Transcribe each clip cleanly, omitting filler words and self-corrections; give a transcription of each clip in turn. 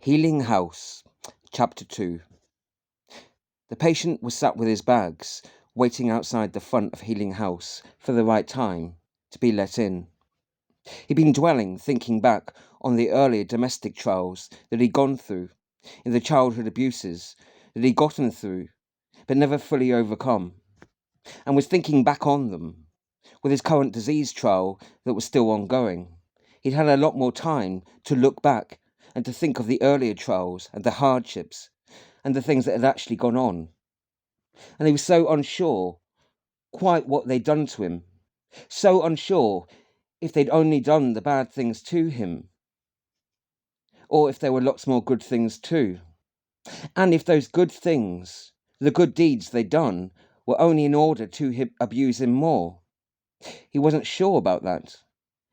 Healing House, Chapter 2. The patient was sat with his bags, waiting outside the front of Healing House for the right time to be let in. He'd been dwelling, thinking back on the earlier domestic trials that he'd gone through, in the childhood abuses that he'd gotten through, but never fully overcome, and was thinking back on them. With his current disease trial that was still ongoing, he'd had a lot more time to look back and to think of the earlier trials and the hardships and the things that had actually gone on. And he was so unsure quite what they'd done to him, so unsure if they'd only done the bad things to him, or if there were lots more good things too. And if those good things, the good deeds they'd done, were only in order to abuse him more. He wasn't sure about that.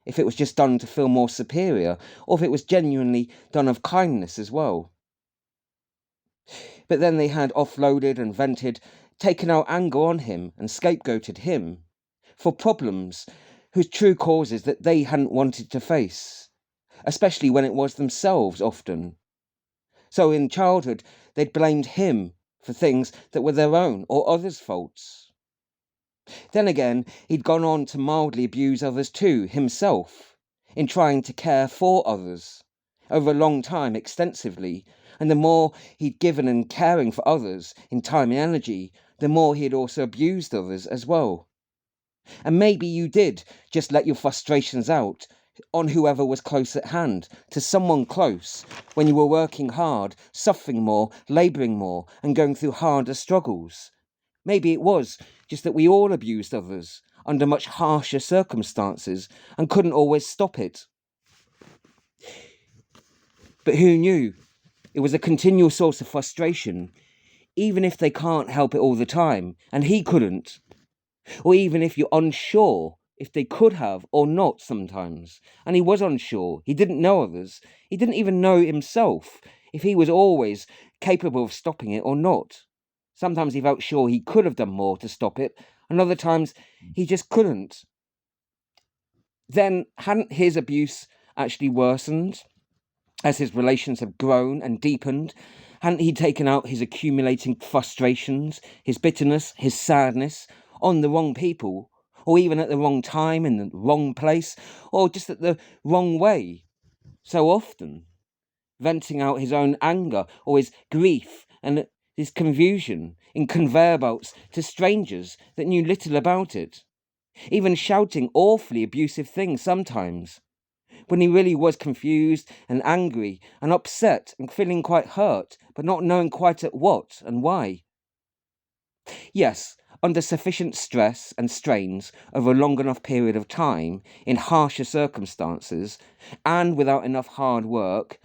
If it was just done to feel more superior, or if it was genuinely done of kindness as well. But then they had offloaded and vented, taken out anger on him and scapegoated him for problems whose true causes that they hadn't wanted to face, especially when it was themselves often. So in childhood, they'd blamed him for things that were their own or others' faults. Then again, he'd gone on to mildly abuse others too, himself, in trying to care for others, over a long time extensively, and the more he'd given in caring for others in time and energy, the more he'd also abused others as well. And maybe you did just let your frustrations out on whoever was close at hand, to someone close, when you were working hard, suffering more, labouring more, and going through harder struggles. Maybe it was just that we all abused others under much harsher circumstances and couldn't always stop it. But who knew? It was a continual source of frustration, even if they can't help it all the time, and he couldn't. Or even if you're unsure if they could have or not sometimes. And he was unsure. He didn't know others. He didn't even know himself if he was always capable of stopping it or not. Sometimes he felt sure he could have done more to stop it, and other times he just couldn't. Then hadn't his abuse actually worsened as his relations have grown and deepened? Hadn't he taken out his accumulating frustrations, his bitterness, his sadness on the wrong people, or even at the wrong time in the wrong place, or just at the wrong way so often, venting out his own anger or his grief and his confusion in conveyor belts to strangers that knew little about it, even shouting awfully abusive things sometimes, when he really was confused and angry and upset and feeling quite hurt, but not knowing quite at what and why. Yes, under sufficient stress and strains over a long enough period of time, in harsher circumstances, and without enough hard work,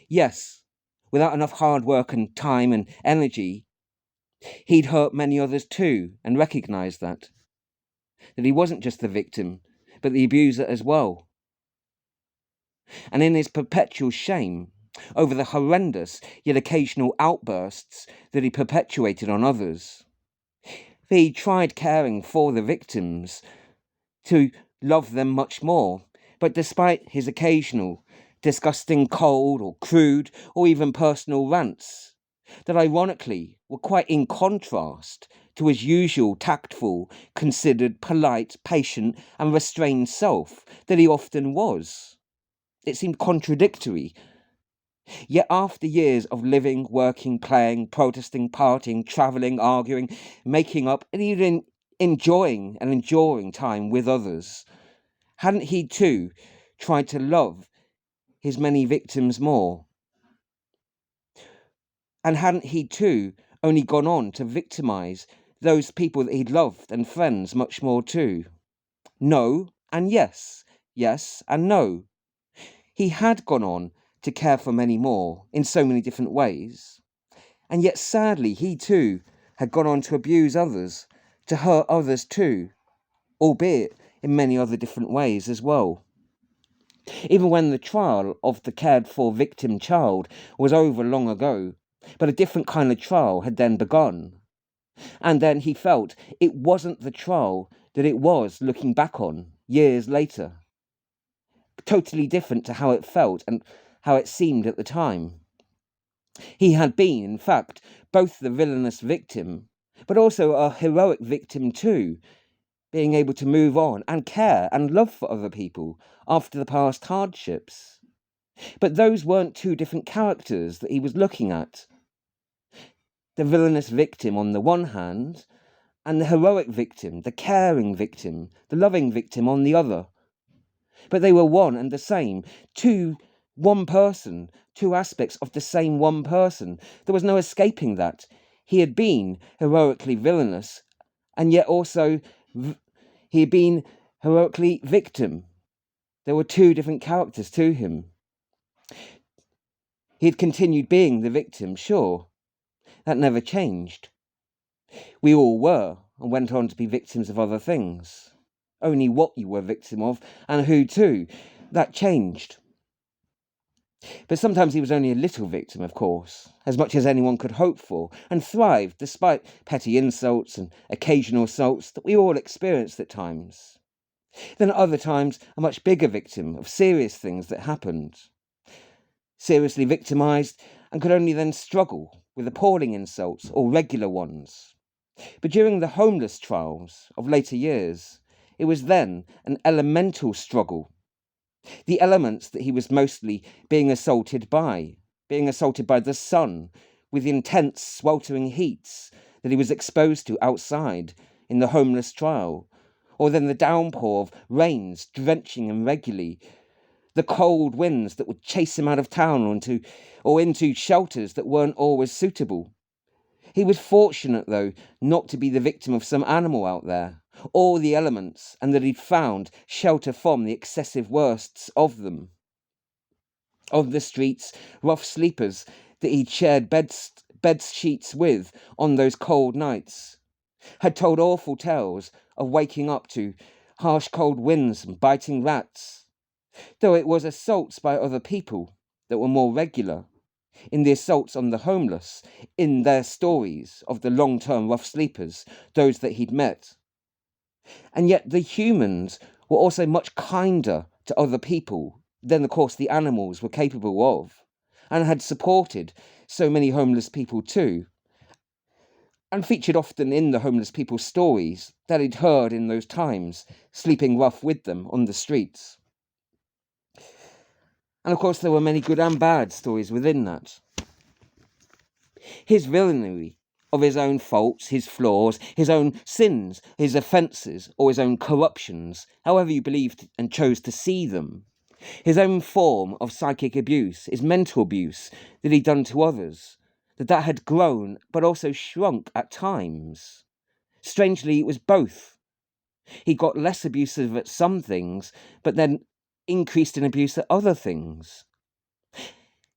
yes, without enough hard work and time and energy, he'd hurt many others too, and recognised that he wasn't just the victim, but the abuser as well. And in his perpetual shame over the horrendous yet occasional outbursts that he perpetuated on others, he tried caring for the victims to love them much more, but despite his occasional disgusting, cold or crude or even personal rants that ironically were quite in contrast to his usual tactful, considered, polite, patient and restrained self that he often was. It seemed contradictory. Yet after years of living, working, playing, protesting, partying, travelling, arguing, making up and even enjoying and enduring time with others, hadn't he too tried to love his many victims more? And hadn't he too only gone on to victimise those people that he'd loved and friends much more too? No and yes, yes and no. He had gone on to care for many more in so many different ways. And yet sadly he too had gone on to abuse others, to hurt others too, albeit in many other different ways as well. Even when the trial of the cared-for victim child was over long ago, but a different kind of trial had then begun. And then he felt it wasn't the trial that it was looking back on years later. Totally different to how it felt and how it seemed at the time. He had been, in fact, both the villainous victim, but also a heroic victim too, being able to move on and care and love for other people after the past hardships. But those weren't two different characters that he was looking at. The villainous victim on the one hand, and the heroic victim, the caring victim, the loving victim on the other. But they were one and the same, one person, two aspects of the same one person. There was no escaping that. He had been heroically villainous, and yet also he had been heroically victim. There were two different characters to him. He had continued being the victim, sure. That never changed. We all were, and went on to be victims of other things. Only what you were victim of, and who too, that changed. But sometimes he was only a little victim, of course, as much as anyone could hope for, and thrived despite petty insults and occasional assaults that we all experienced at times. Then at other times, a much bigger victim of serious things that happened. Seriously victimised, and could only then struggle with appalling insults or regular ones. But during the homeless trials of later years, it was then an elemental struggle. The elements that he was mostly being assaulted by the sun, with the intense sweltering heats that he was exposed to outside in the homeless trial, or then the downpour of rains drenching him regularly, the cold winds that would chase him out of town or into shelters that weren't always suitable. He was fortunate, though, not to be the victim of some animal out there, or the elements, and that he'd found shelter from the excessive worsts of them. Of the streets, rough sleepers that he'd shared bed sheets with on those cold nights, had told awful tales of waking up to harsh cold winds and biting rats, though it was assaults by other people that were more regular. In the assaults on the homeless, in their stories of the long-term rough sleepers, those that he'd met. And yet the humans were also much kinder to other people than, of course, the animals were capable of, and had supported so many homeless people too, and featured often in the homeless people's stories that he'd heard in those times, sleeping rough with them on the streets. And of course, there were many good and bad stories within that. His villainy of his own faults, his flaws, his own sins, his offences, or his own corruptions, however you believed and chose to see them, his own form of psychic abuse, his mental abuse that he'd done to others, that had grown but also shrunk at times. Strangely, it was both. He got less abusive at some things, but then increased in abuse at other things.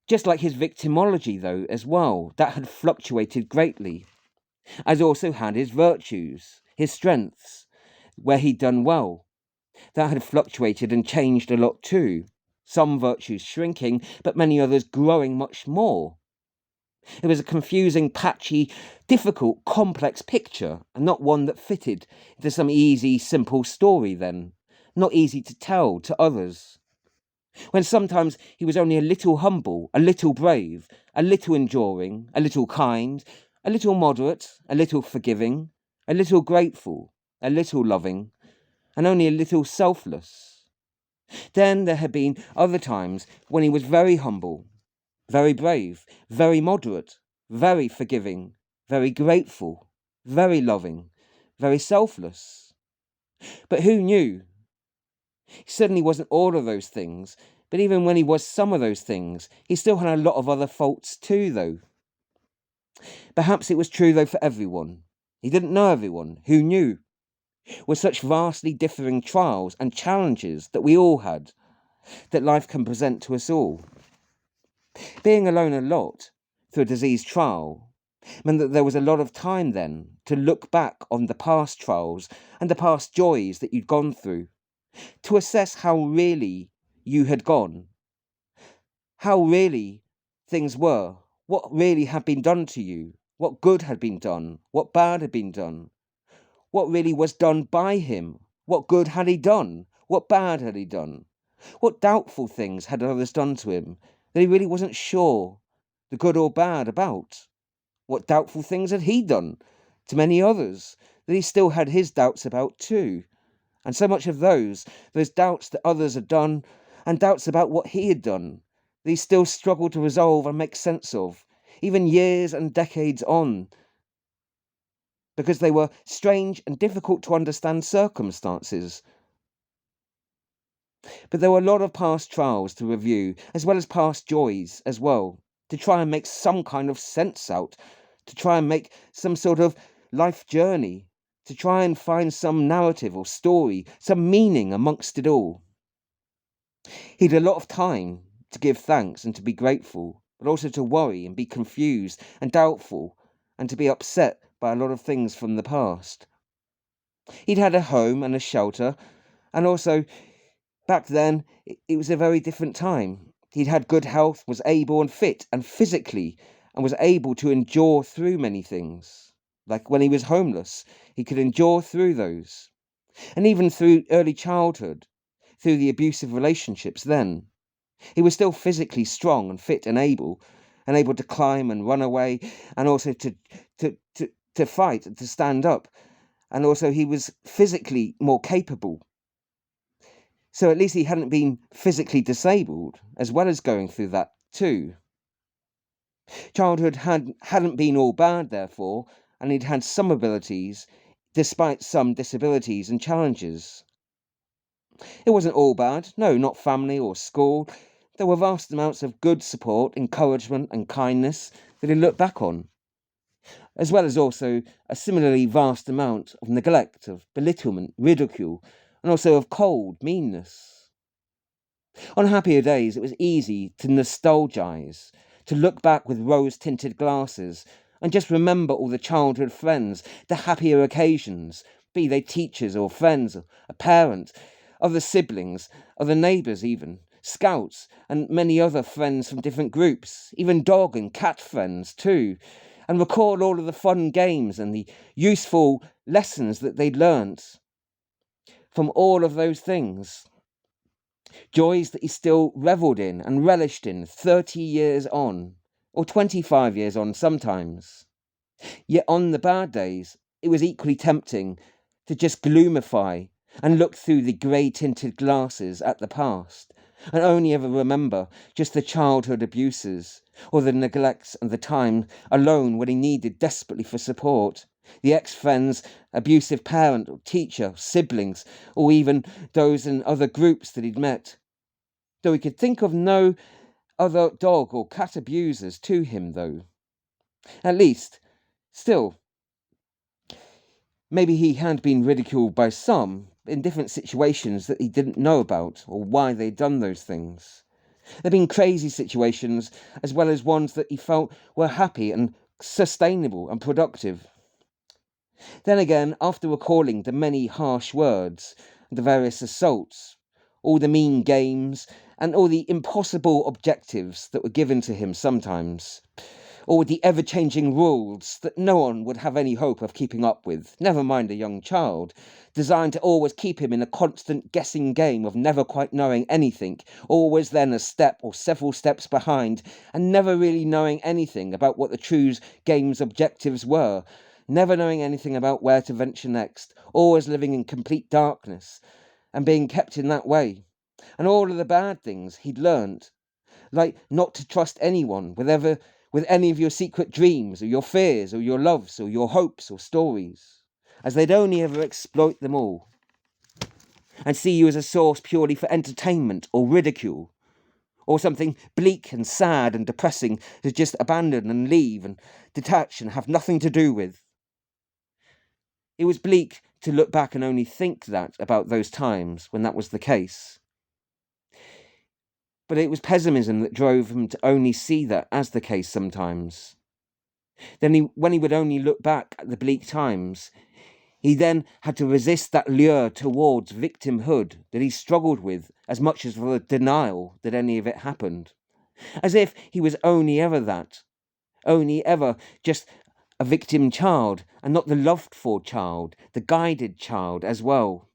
Just like his victimology, though, as well, that had fluctuated greatly, as also had his virtues, his strengths, where he'd done well. That had fluctuated and changed a lot too, some virtues shrinking, but many others growing much more. It was a confusing, patchy, difficult, complex picture, and not one that fitted into some easy, simple story then, not easy to tell to others. When sometimes he was only a little humble, a little brave, a little enduring, a little kind, a little moderate, a little forgiving, a little grateful, a little loving, and only a little selfless. Then there had been other times when he was very humble, very brave, very moderate, very forgiving, very grateful, very loving, very selfless. But who knew? He certainly wasn't all of those things, but even when he was some of those things, he still had a lot of other faults too, though. Perhaps it was true, though, for everyone. He didn't know everyone. Who knew? With such vastly differing trials and challenges that we all had, that life can present to us all. Being alone a lot, through a disease trial, meant that there was a lot of time then to look back on the past trials and the past joys that you'd gone through, to assess how really you had gone, how really things were, what really had been done to you, what good had been done, what bad had been done, what really was done by him, what good had he done, what bad had he done, what doubtful things had others done to him that he really wasn't sure the good or bad about? What doubtful things had he done to many others that he still had his doubts about too? And so much of those doubts that others had done, and doubts about what he had done, that he still struggled to resolve and make sense of, even years and decades on, because they were strange and difficult to understand circumstances. But there were a lot of past trials to review, as well as past joys as well, to try and make some kind of sense out, to try and make some sort of life journey, to try and find some narrative or story, some meaning amongst it all. He had a lot of time to give thanks and to be grateful, but also to worry and be confused and doubtful and to be upset by a lot of things from the past. He'd had a home and a shelter, and also back then, it was a very different time. He'd had good health, was able and fit and physically, and was able to endure through many things. Like when he was homeless, he could endure through those. And even through early childhood, through the abusive relationships then. He was still physically strong and fit and able to climb and run away, and also to fight and to stand up. And also he was physically more capable. So at least he hadn't been physically disabled, as well as going through that too. Childhood hadn't been all bad, therefore, and he'd had some abilities, despite some disabilities and challenges. It wasn't all bad, no, not family or school. There were vast amounts of good support, encouragement and kindness that he looked back on, as well as also a similarly vast amount of neglect, of belittlement, ridicule, and also of cold meanness. On happier days, it was easy to nostalgize, to look back with rose-tinted glasses, and just remember all the childhood friends, the happier occasions, be they teachers or friends, or a parent, other siblings, other neighbours even, scouts, and many other friends from different groups, even dog and cat friends too, and recall all of the fun games and the useful lessons that they'd learnt from all of those things. Joys that he still revelled in and relished in 30 years on, or 25 years on sometimes. Yet on the bad days, it was equally tempting to just gloomify and look through the grey-tinted glasses at the past, and only ever remember just the childhood abuses, or the neglects and the time alone when he needed desperately for support, the ex-friend's abusive parent or teacher, siblings, or even those in other groups that he'd met. Though he could think of no other dog or cat abusers to him, though. At least, still, maybe he had been ridiculed by some in different situations that he didn't know about or why they'd done those things. There'd been crazy situations as well as ones that he felt were happy and sustainable and productive. Then again, after recalling the many harsh words, the various assaults, all the mean games, and all the impossible objectives that were given to him sometimes, or with the ever-changing rules that no one would have any hope of keeping up with, never mind a young child, designed to always keep him in a constant guessing game of never quite knowing anything, always then a step or several steps behind, and never really knowing anything about what the true game's objectives were, never knowing anything about where to venture next, always living in complete darkness, and being kept in that way. And all of the bad things he'd learnt, like not to trust anyone with any of your secret dreams, or your fears, or your loves, or your hopes, or stories, as they'd only ever exploit them all, and see you as a source purely for entertainment or ridicule, or something bleak and sad and depressing to just abandon and leave and detach and have nothing to do with. It was bleak to look back and only think that about those times when that was the case. But it was pessimism that drove him to only see that as the case sometimes. Then when he would only look back at the bleak times, he then had to resist that lure towards victimhood that he struggled with as much as for the denial that any of it happened. As if he was only ever that, only ever just a victim child, and not the loved-for child, the guided child as well.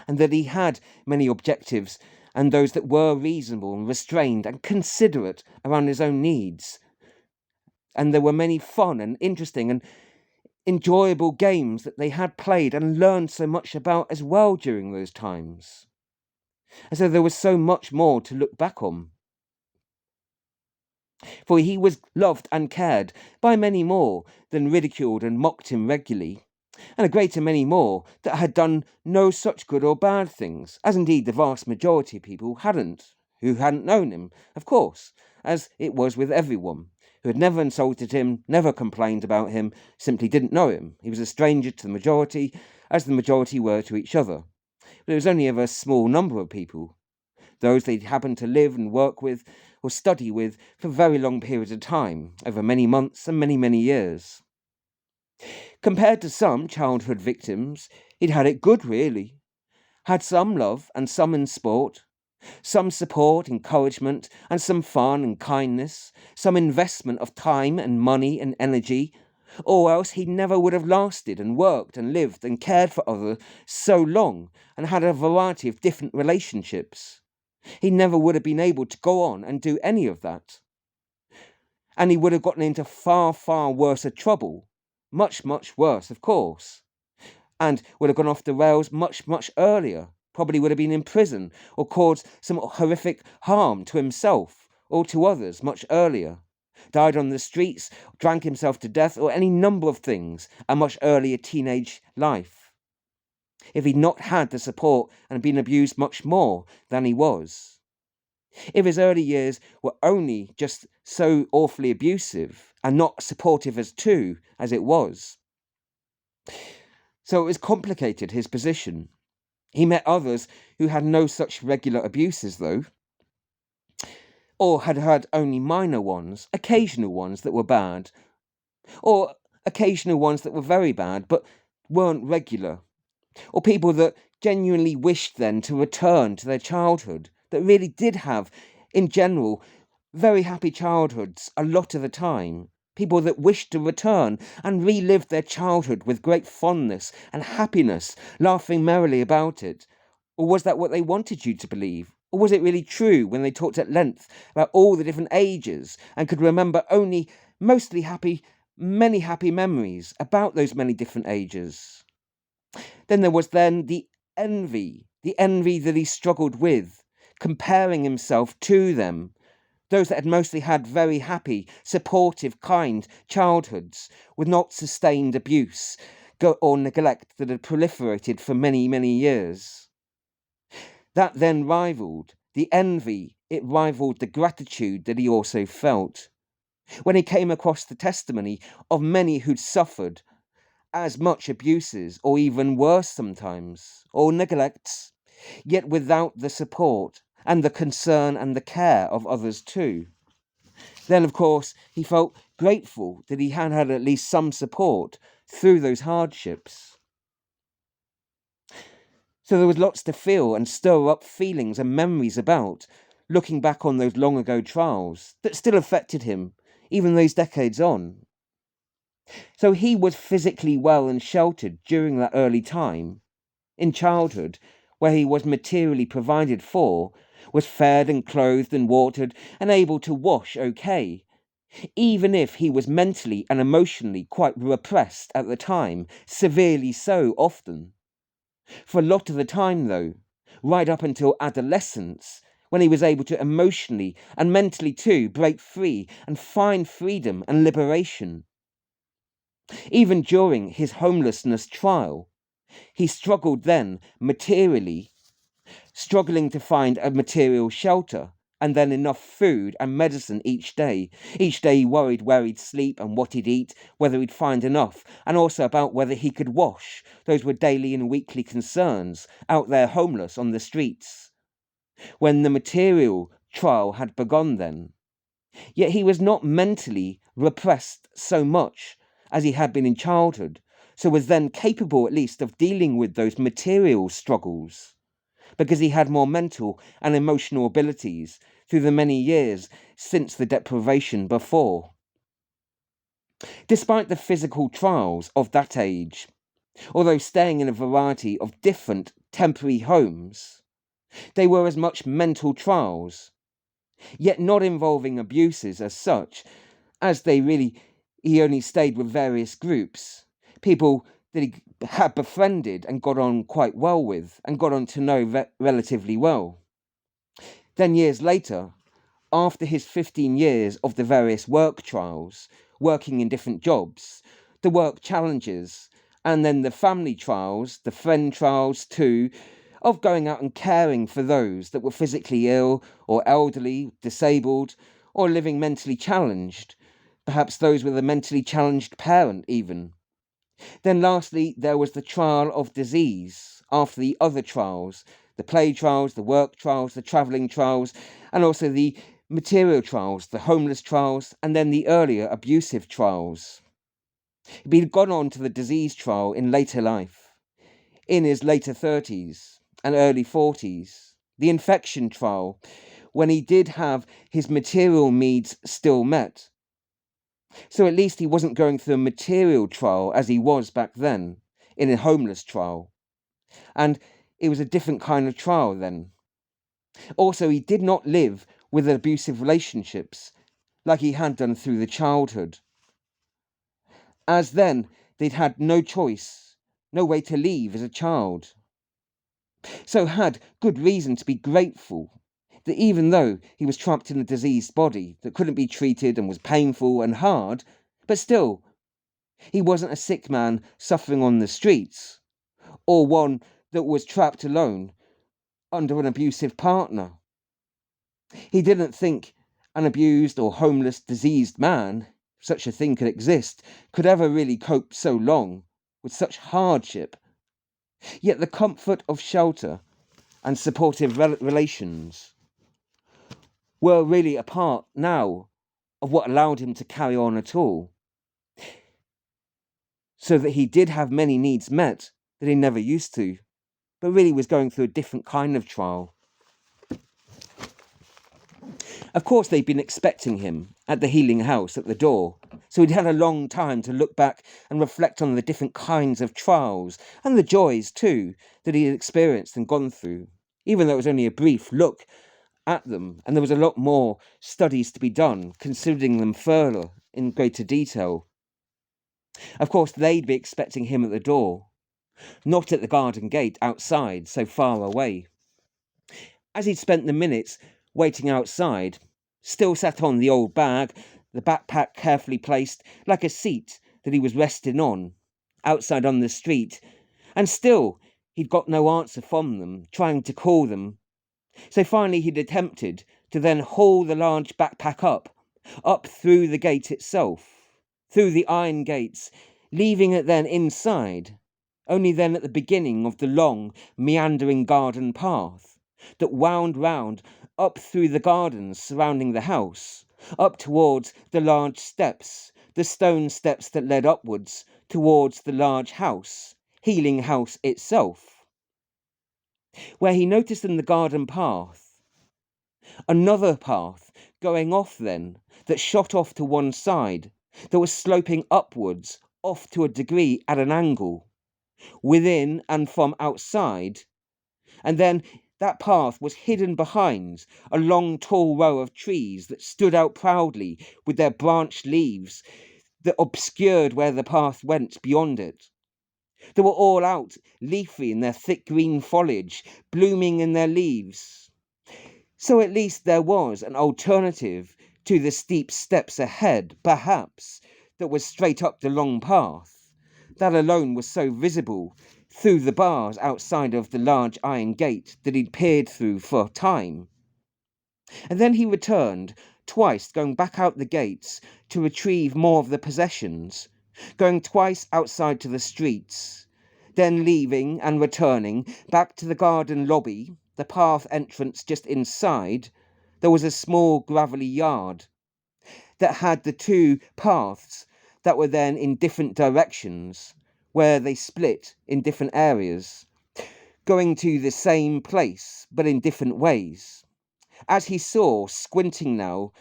And that he had many objectives, and those that were reasonable and restrained and considerate around his own needs, and there were many fun and interesting and enjoyable games that they had played and learned so much about as well during those times. And so there was so much more to look back on. For he was loved and cared by many more than ridiculed and mocked him regularly, and a greater many more that had done no such good or bad things, as indeed the vast majority of people hadn't, who hadn't known him, of course, as it was with everyone, who had never insulted him, never complained about him, simply didn't know him. He was a stranger to the majority, as the majority were to each other. But it was only ever a small number of people, those they'd happened to live and work with or study with for very long periods of time, over many months and many, many years. Compared to some childhood victims, he'd had it good, really. Had some love and some in sport, some support, encouragement, and some fun and kindness, some investment of time and money and energy, or else he never would have lasted and worked and lived and cared for others so long and had a variety of different relationships. He never would have been able to go on and do any of that. And he would have gotten into far, far worse trouble. Much, much worse, of course. And would have gone off the rails much, much earlier. Probably would have been in prison or caused some horrific harm to himself or to others much earlier. Died on the streets, drank himself to death, or any number of things a much earlier teenage life, if he'd not had the support and been abused much more than he was. If his early years were only just so awfully abusive and not supportive as it was. So it was complicated, his position. He met others who had no such regular abuses, though, or had had only minor ones, occasional ones that were bad, or occasional ones that were very bad but weren't regular, or people that genuinely wished then to return to their childhood, that really did have, in general, very happy childhoods a lot of the time. People that wished to return and relive their childhood with great fondness and happiness, laughing merrily about it. Or was that what they wanted you to believe? Or was it really true when they talked at length about all the different ages and could remember only mostly happy, many happy memories about those many different ages? Then there was the envy that he struggled with, comparing himself to them, those that had mostly had very happy, supportive, kind childhoods, with not sustained abuse or neglect that had proliferated for many, many years. That then rivaled the envy, it rivaled the gratitude that he also felt. When he came across the testimony of many who'd suffered as much abuses, or even worse sometimes, or neglects, yet without the support and the concern and the care of others too. Then, of course, he felt grateful that he had had at least some support through those hardships. So there was lots to feel and stir up feelings and memories about, looking back on those long ago trials that still affected him, even those decades on. So he was physically well and sheltered during that early time, in childhood, where he was materially provided for, was fed and clothed and watered and able to wash okay, even if he was mentally and emotionally quite repressed at the time, severely so often. For a lot of the time, though, right up until adolescence, when he was able to emotionally and mentally too break free and find freedom and liberation. Even during his homelessness trial, he struggled then materially, struggling to find a material shelter and then enough food and medicine each day. Each day he worried where he'd sleep and what he'd eat, whether he'd find enough, and also about whether he could wash. Those were daily and weekly concerns, out there homeless on the streets. When the material trial had begun then. Yet he was not mentally repressed so much as he had been in childhood, so was then capable at least of dealing with those material struggles, because he had more mental and emotional abilities through the many years since the deprivation before. Despite the physical trials of that age, although staying in a variety of different temporary homes, they were as much mental trials, yet not involving abuses as such, as they really he only stayed with various groups, people that he had befriended and got on quite well with and got on to know relatively well. Then years later, after his 15 years of the various work trials, working in different jobs, the work challenges, and then the family trials, the friend trials too, of going out and caring for those that were physically ill or elderly, disabled, or living mentally challenged, perhaps those with a mentally challenged parent even. Then lastly, there was the trial of disease after the other trials, the play trials, the work trials, the travelling trials, and also the material trials, the homeless trials, and then the earlier abusive trials. He'd gone on to the disease trial in later life, in his later 30s and early 40s, the infection trial, when he did have his material needs still met. So at least he wasn't going through a material trial as he was back then, in a homeless trial. And it was a different kind of trial then. Also, he did not live with abusive relationships like he had done through the childhood. As then, they'd had no choice, no way to leave as a child. So had good reason to be grateful that even though he was trapped in a diseased body that couldn't be treated and was painful and hard, but still, he wasn't a sick man suffering on the streets, or one that was trapped alone under an abusive partner. He didn't think an abused or homeless, diseased man, if such a thing could exist, could ever really cope so long with such hardship. Yet the comfort of shelter and supportive relations were really a part now of what allowed him to carry on at all. So that he did have many needs met that he never used to, but really was going through a different kind of trial. Of course, they'd been expecting him at the healing house at the door, so he'd had a long time to look back and reflect on the different kinds of trials, and the joys too, that he had experienced and gone through, even though it was only a brief look at them, and there was a lot more studies to be done, considering them further in greater detail. Of course, they'd be expecting him at the door, not at the garden gate outside, so far away. As he'd spent the minutes waiting outside, still sat on the old bag, the backpack carefully placed, like a seat that he was resting on, outside on the street, and still he'd got no answer from them, trying to call them. So finally he'd attempted to then haul the large backpack up through the gate itself, through the iron gates, leaving it then inside, only then at the beginning of the long, meandering garden path that wound round up through the gardens surrounding the house, up towards the large steps, the stone steps that led upwards towards the large house, healing house itself, where he noticed in the garden path another path going off then that shot off to one side, that was sloping upwards off to a degree at an angle, within and from outside, and then that path was hidden behind a long tall row of trees that stood out proudly with their branched leaves that obscured where the path went beyond it. They were all out, leafy in their thick green foliage, blooming in their leaves. So at least there was an alternative to the steep steps ahead, perhaps, that was straight up the long path. That alone was so visible through the bars outside of the large iron gate that he'd peered through for time. And then he returned, twice going back out the gates to retrieve more of the possessions, going twice outside to the streets, then leaving and returning back to the garden lobby, the path entrance just inside. There was a small gravelly yard that had the two paths that were then in different directions, where they split in different areas, going to the same place, but in different ways. As he saw, squinting now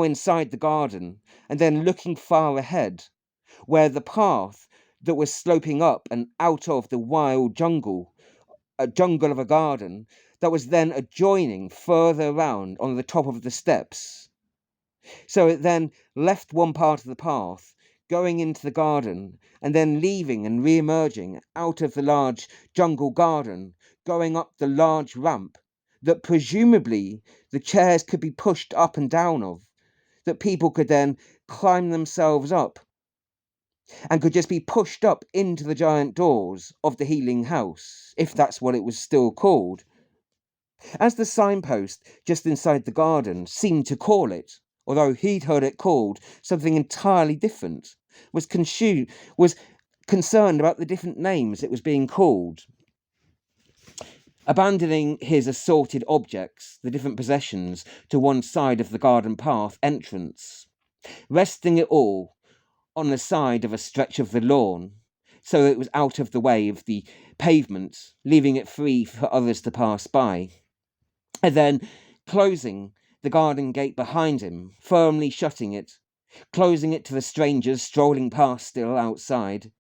inside the garden, and then looking far ahead, where the path that was sloping up and out of the wild jungle, a jungle of a garden, that was then adjoining further round on the top of the steps. So it then left one part of the path going into the garden, and then leaving and re-emerging out of the large jungle garden, going up the large ramp that presumably the chairs could be pushed up and down of, that people could then climb themselves up and could just be pushed up into the giant doors of the healing house, if that's what it was still called. As the signpost just inside the garden seemed to call it, although he'd heard it called something entirely different, was concerned about the different names it was being called. Abandoning his assorted objects, the different possessions, to one side of the garden path entrance, resting it all on the side of a stretch of the lawn, so that it was out of the way of the pavement, leaving it free for others to pass by, and then closing the garden gate behind him, firmly shutting it, closing it to the strangers strolling past still outside.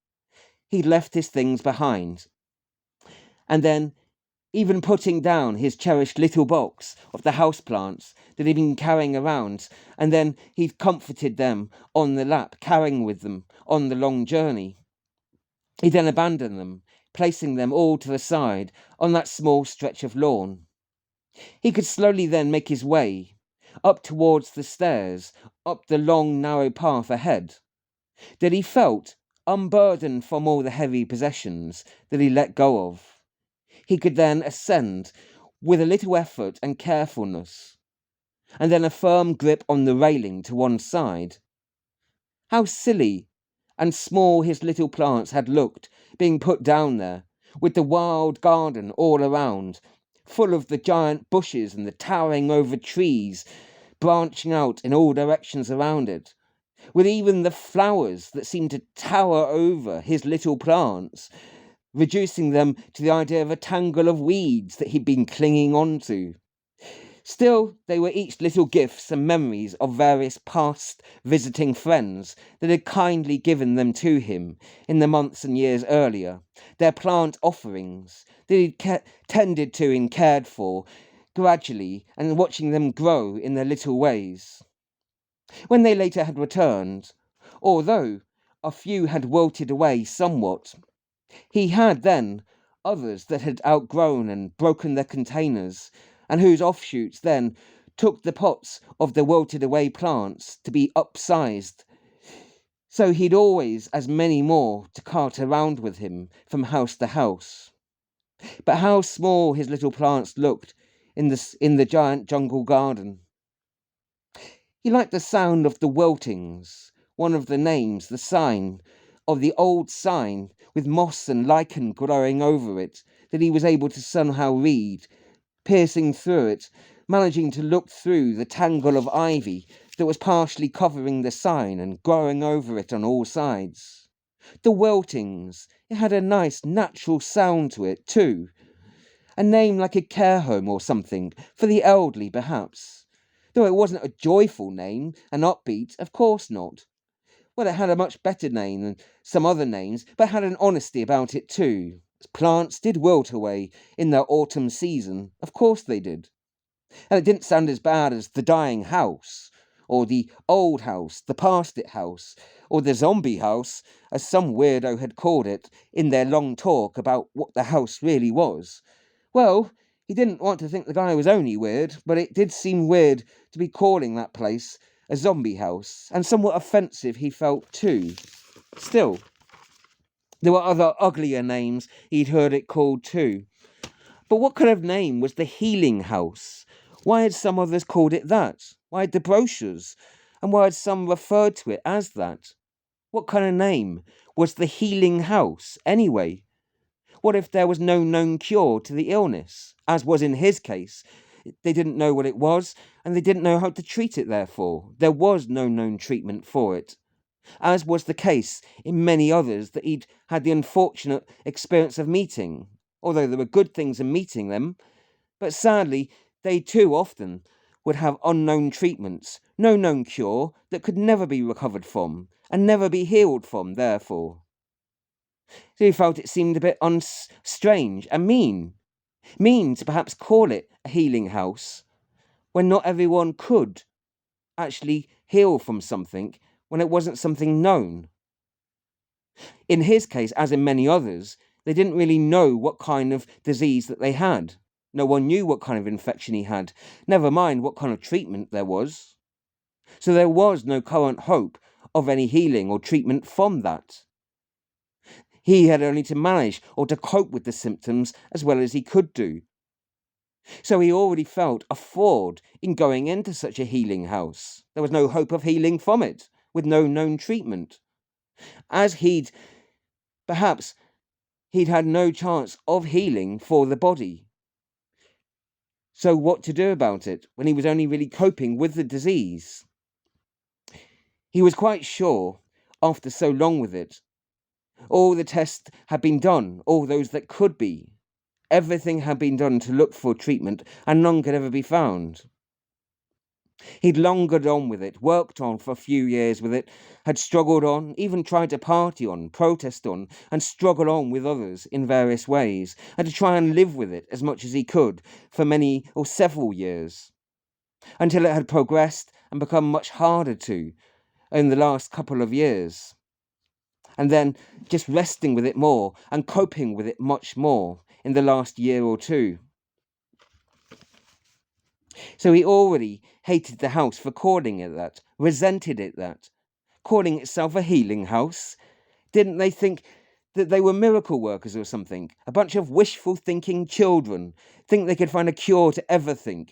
He'd left his things behind, and then even putting down his cherished little box of the houseplants that he'd been carrying around, and then he'd comforted them on the lap, carrying with them on the long journey. He then abandoned them, placing them all to the side on that small stretch of lawn. He could slowly then make his way up towards the stairs, up the long narrow path ahead, that he felt unburdened from all the heavy possessions that he let go of. He could then ascend with a little effort and carefulness, and then a firm grip on the railing to one side. How silly and small his little plants had looked, being put down there, with the wild garden all around, full of the giant bushes and the towering over trees, branching out in all directions around it, with even the flowers that seemed to tower over his little plants, reducing them to the idea of a tangle of weeds that he'd been clinging onto. Still, they were each little gifts and memories of various past visiting friends that had kindly given them to him in the months and years earlier, their plant offerings that he'd tended to and cared for gradually, and watching them grow in their little ways. When they later had returned, although a few had wilted away somewhat, he had then others that had outgrown and broken their containers, and whose offshoots then took the pots of the wilted away plants to be upsized. So he'd always as many more to cart around with him from house to house. But how small his little plants looked in the giant jungle garden. He liked the sound of the wiltings, one of the names, the sign, of the old sign with moss and lichen growing over it, that he was able to somehow read, piercing through it, managing to look through the tangle of ivy that was partially covering the sign and growing over it on all sides. The wiltings, it had a nice natural sound to it too. A name like a care home or something, for the elderly perhaps. Though it wasn't a joyful name, and upbeat, of course not. Well, it had a much better name than some other names, but had an honesty about it too. Plants did wilt away in their autumn season, of course they did. And it didn't sound as bad as the dying house, or the old house, the past it house, or the zombie house, as some weirdo had called it in their long talk about what the house really was. Well, he didn't want to think the guy was only weird, but it did seem weird to be calling that place a zombie house, and somewhat offensive he felt too. Still, there were other uglier names he'd heard it called too. But what kind of name was the healing house? Why had some others called it that? Why had the brochures? And why had some referred to it as that? What kind of name was the healing house, anyway? What if there was no known cure to the illness, as was in his case? They didn't know what it was, and they didn't know how to treat it, therefore. There was no known treatment for it, as was the case in many others that he'd had the unfortunate experience of meeting, although there were good things in meeting them. But sadly, they too often would have unknown treatments, no known cure that could never be recovered from, and never be healed from, therefore. So he felt it seemed a bit strange and mean. Mean to perhaps call it a healing house, when not everyone could actually heal from something, when it wasn't something known. In his case, as in many others, they didn't really know what kind of disease that they had. No one knew what kind of infection he had, never mind what kind of treatment there was. So there was no current hope of any healing or treatment from that. He had only to manage or to cope with the symptoms as well as he could do. So he already felt a fraud in going into such a healing house. There was no hope of healing from it, with no known treatment. As perhaps he'd had no chance of healing for the body. So what to do about it when he was only really coping with the disease? He was quite sure, after so long with it, all the tests had been done, all those that could be. Everything had been done to look for treatment, and none could ever be found. He'd lingered on with it, worked on for a few years with it, had struggled on, even tried to party on, protest on, and struggle on with others in various ways, and to try and live with it as much as he could for many or several years, until it had progressed and become much harder to in the last couple of years. And then just resting with it more and coping with it much more in the last year or two. So he already hated the house for calling it that, resented it that, calling itself a healing house. Didn't they think that they were miracle workers or something? A bunch of wishful thinking children think they could find a cure to everything,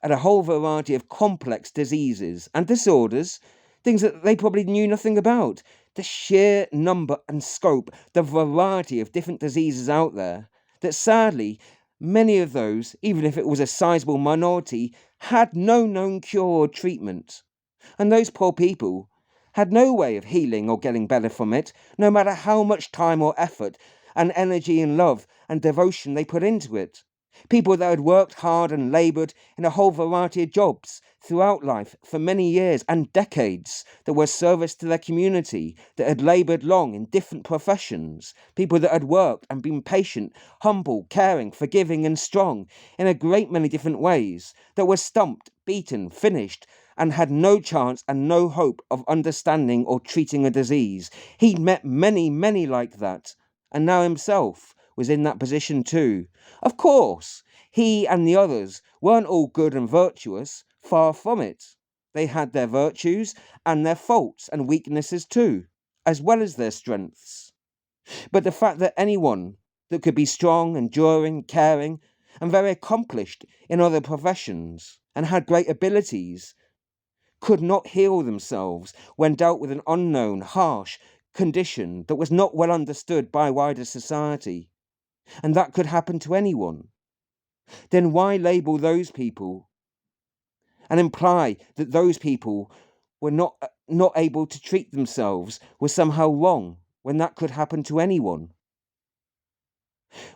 and a whole variety of complex diseases and disorders, things that they probably knew nothing about. The sheer number and scope, the variety of different diseases out there, that sadly, many of those, even if it was a sizable minority, had no known cure or treatment. And those poor people had no way of healing or getting better from it, no matter how much time or effort and energy and love and devotion they put into it. People that had worked hard and laboured in a whole variety of jobs throughout life for many years and decades, that were service to their community, that had laboured long in different professions, people that had worked and been patient, humble, caring, forgiving and strong in a great many different ways, that were stumped, beaten, finished, and had no chance and no hope of understanding or treating a disease. He'd met many, many like that, and now himself was in that position too. Of course, he and the others weren't all good and virtuous, far from it. They had their virtues and their faults and weaknesses too, as well as their strengths. But the fact that anyone that could be strong, enduring, caring, and very accomplished in other professions, and had great abilities, could not heal themselves when dealt with an unknown, harsh condition that was not well understood by wider society, and that could happen to anyone, then why label those people and imply that those people were not able to treat themselves were somehow wrong when that could happen to anyone?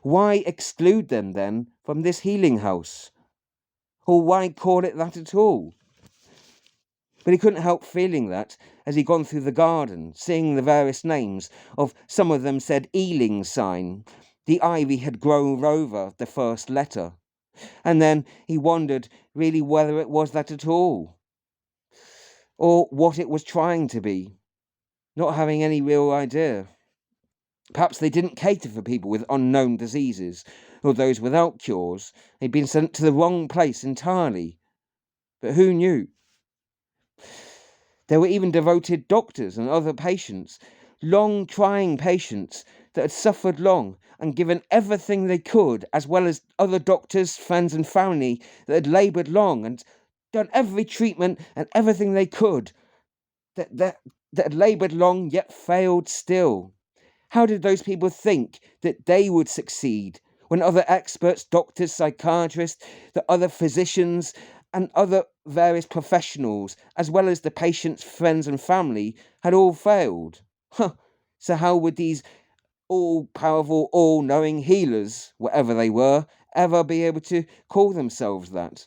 Why exclude them then from this healing house? Or why call it that at all? But he couldn't help feeling that as he'd gone through the garden, seeing the various names of, some of them said ealing sign. The ivy had grown over the first letter. And then he wondered really whether it was that at all, or what it was trying to be, not having any real idea. Perhaps they didn't cater for people with unknown diseases, or those without cures. They'd been sent to the wrong place entirely. But who knew? There were even devoted doctors and other patients, long trying patients that had suffered long and given everything they could, as well as other doctors, friends and family that had laboured long and done every treatment and everything they could, that had laboured long yet failed still. How did those people think that they would succeed when other experts, doctors, psychiatrists, the other physicians and other various professionals, as well as the patient's friends and family, had all failed? So how would these all-powerful, all-knowing healers, whatever they were, ever be able to call themselves that?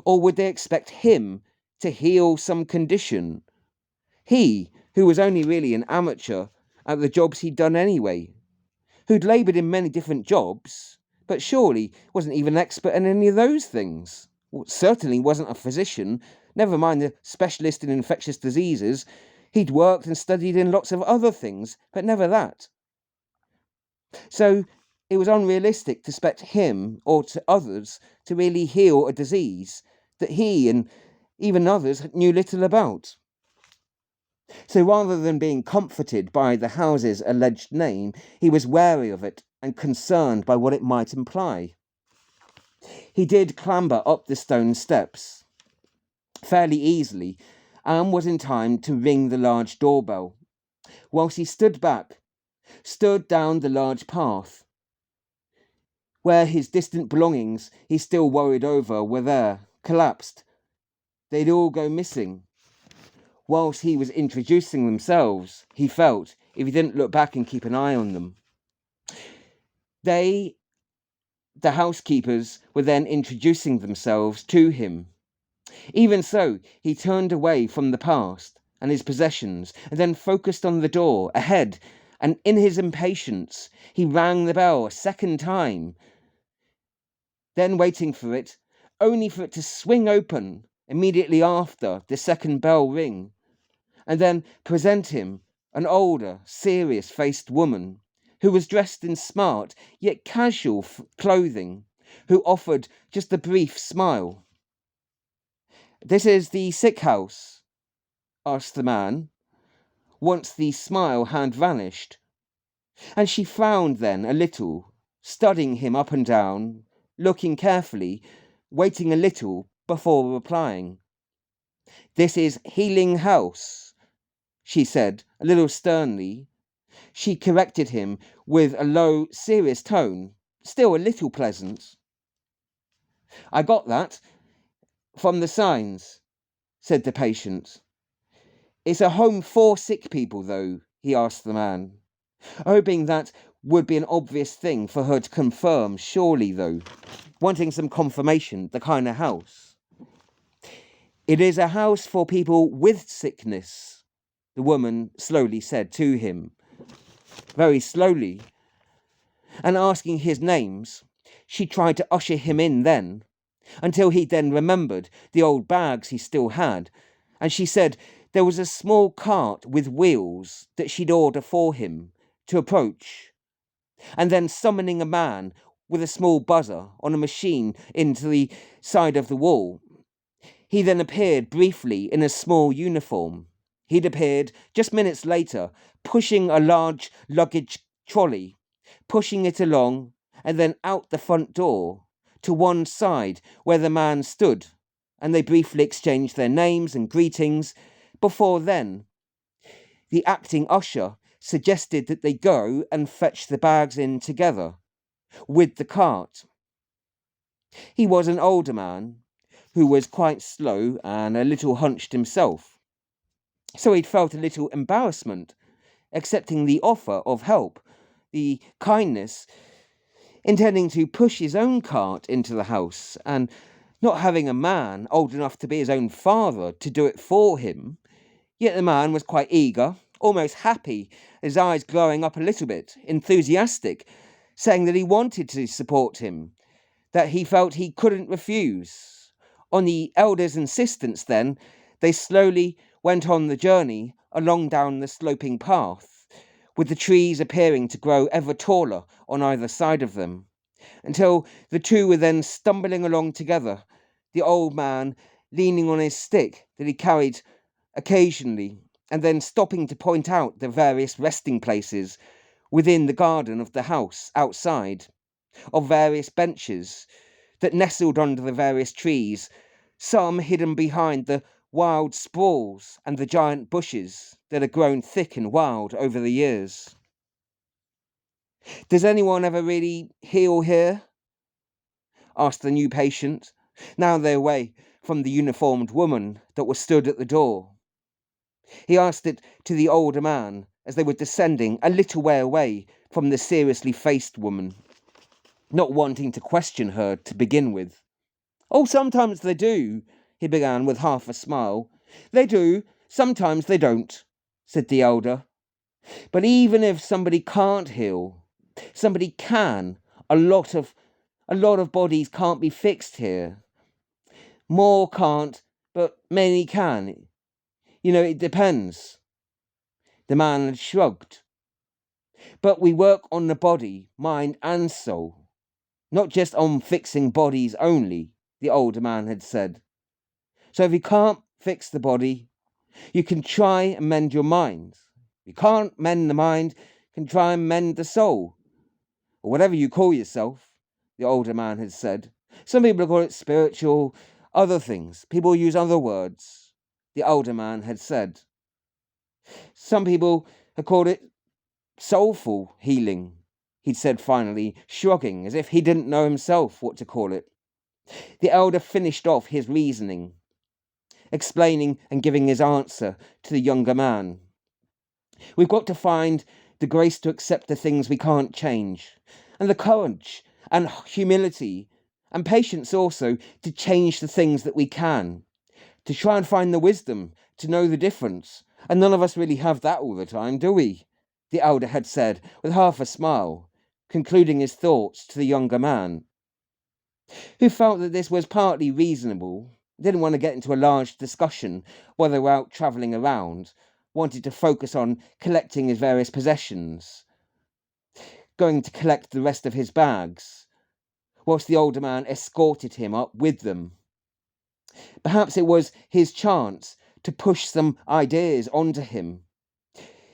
Or would they expect him to heal some condition? He, who was only really an amateur at the jobs he'd done anyway, who'd laboured in many different jobs, but surely wasn't even an expert in any of those things. Certainly wasn't a physician, never mind the specialist in infectious diseases. He'd worked and studied in lots of other things, but never that. So it was unrealistic to expect him or to others to really heal a disease that he and even others knew little about. So rather than being comforted by the house's alleged name, he was wary of it and concerned by what it might imply. He did clamber up the stone steps fairly easily and was in time to ring the large doorbell. Whilst he stood down the large path, where his distant belongings he still worried over were there, collapsed. They'd all go missing. Whilst he was introducing themselves, he felt, if he didn't look back and keep an eye on them. The housekeepers, were then introducing themselves to him. Even so, he turned away from the past and his possessions, and then focused on the door ahead, and in his impatience, he rang the bell a second time, then waiting for it, only for it to swing open immediately after the second bell ring, and then present him an older, serious-faced woman who was dressed in smart yet casual clothing, who offered just a brief smile. "This is the sick house?" asked the man, once the smile had vanished, and she frowned then a little, studying him up and down, looking carefully, waiting a little before replying. "This is Healing House," she said, a little sternly. She corrected him with a low, serious tone, still a little pleasant. "I got that from the signs," said the patient. "It's a home for sick people, though?" he asked the man, hoping that would be an obvious thing for her to confirm, surely, though, wanting some confirmation, the kind of house. "It is a house for people with sickness," the woman slowly said to him, very slowly, and asking his names, she tried to usher him in then, until he then remembered the old bags he still had, and she said there was a small cart with wheels that she'd order for him to approach, and then summoning a man with a small buzzer on a machine into the side of the wall. He then appeared briefly in a small uniform. He'd appeared just minutes later, pushing a large luggage trolley, pushing it along, and then out the front door, to one side where the man stood, and they briefly exchanged their names and greetings. Before then, the acting usher suggested that they go and fetch the bags in together, with the cart. He was an older man, who was quite slow and a little hunched himself, so he'd felt a little embarrassment accepting the offer of help, the kindness, intending to push his own cart into the house, and not having a man old enough to be his own father to do it for him. Yet the man was quite eager, almost happy, his eyes glowing up a little bit, enthusiastic, saying that he wanted to support him, that he felt he couldn't refuse. On the elder's insistence then, they slowly went on the journey along down the sloping path, with the trees appearing to grow ever taller on either side of them, until the two were then stumbling along together, the old man leaning on his stick that he carried occasionally, and then stopping to point out the various resting places within the garden of the house outside, of various benches that nestled under the various trees, some hidden behind the wild sprawls and the giant bushes that had grown thick and wild over the years. "Does anyone ever really heal here?" asked the new patient, now they're away from the uniformed woman that was stood at the door. He asked it to the older man as they were descending a little way away from the seriously faced woman, not wanting to question her to begin with. "Oh, sometimes they do," he began with half a smile. "They do, sometimes they don't," said the elder. "But even if somebody can't heal, somebody can. A lot of bodies can't be fixed here. More can't, but many can. It depends." The man had shrugged. But we work on the body, mind and soul, not just on fixing bodies only, the older man had said. So if you can't fix the body, you can try and mend your mind. If you can't mend the mind, you can try and mend the soul. Or whatever you call yourself, the older man had said. Some people call it spiritual, other things. People use other words, the older man had said. Some people had called it soulful healing, he'd said finally, shrugging as if he didn't know himself what to call it. The elder finished off his reasoning, explaining and giving his answer to the younger man. We've got to find the grace to accept the things we can't change, and the courage and humility and patience also to change the things that we can, to try and find the wisdom to know the difference. And none of us really have that all the time, do we? The elder had said with half a smile, concluding his thoughts to the younger man, who felt that this was partly reasonable, didn't want to get into a large discussion while they were out travelling around, wanted to focus on collecting his various possessions, going to collect the rest of his bags, whilst the older man escorted him up with them. Perhaps it was his chance to push some ideas onto him.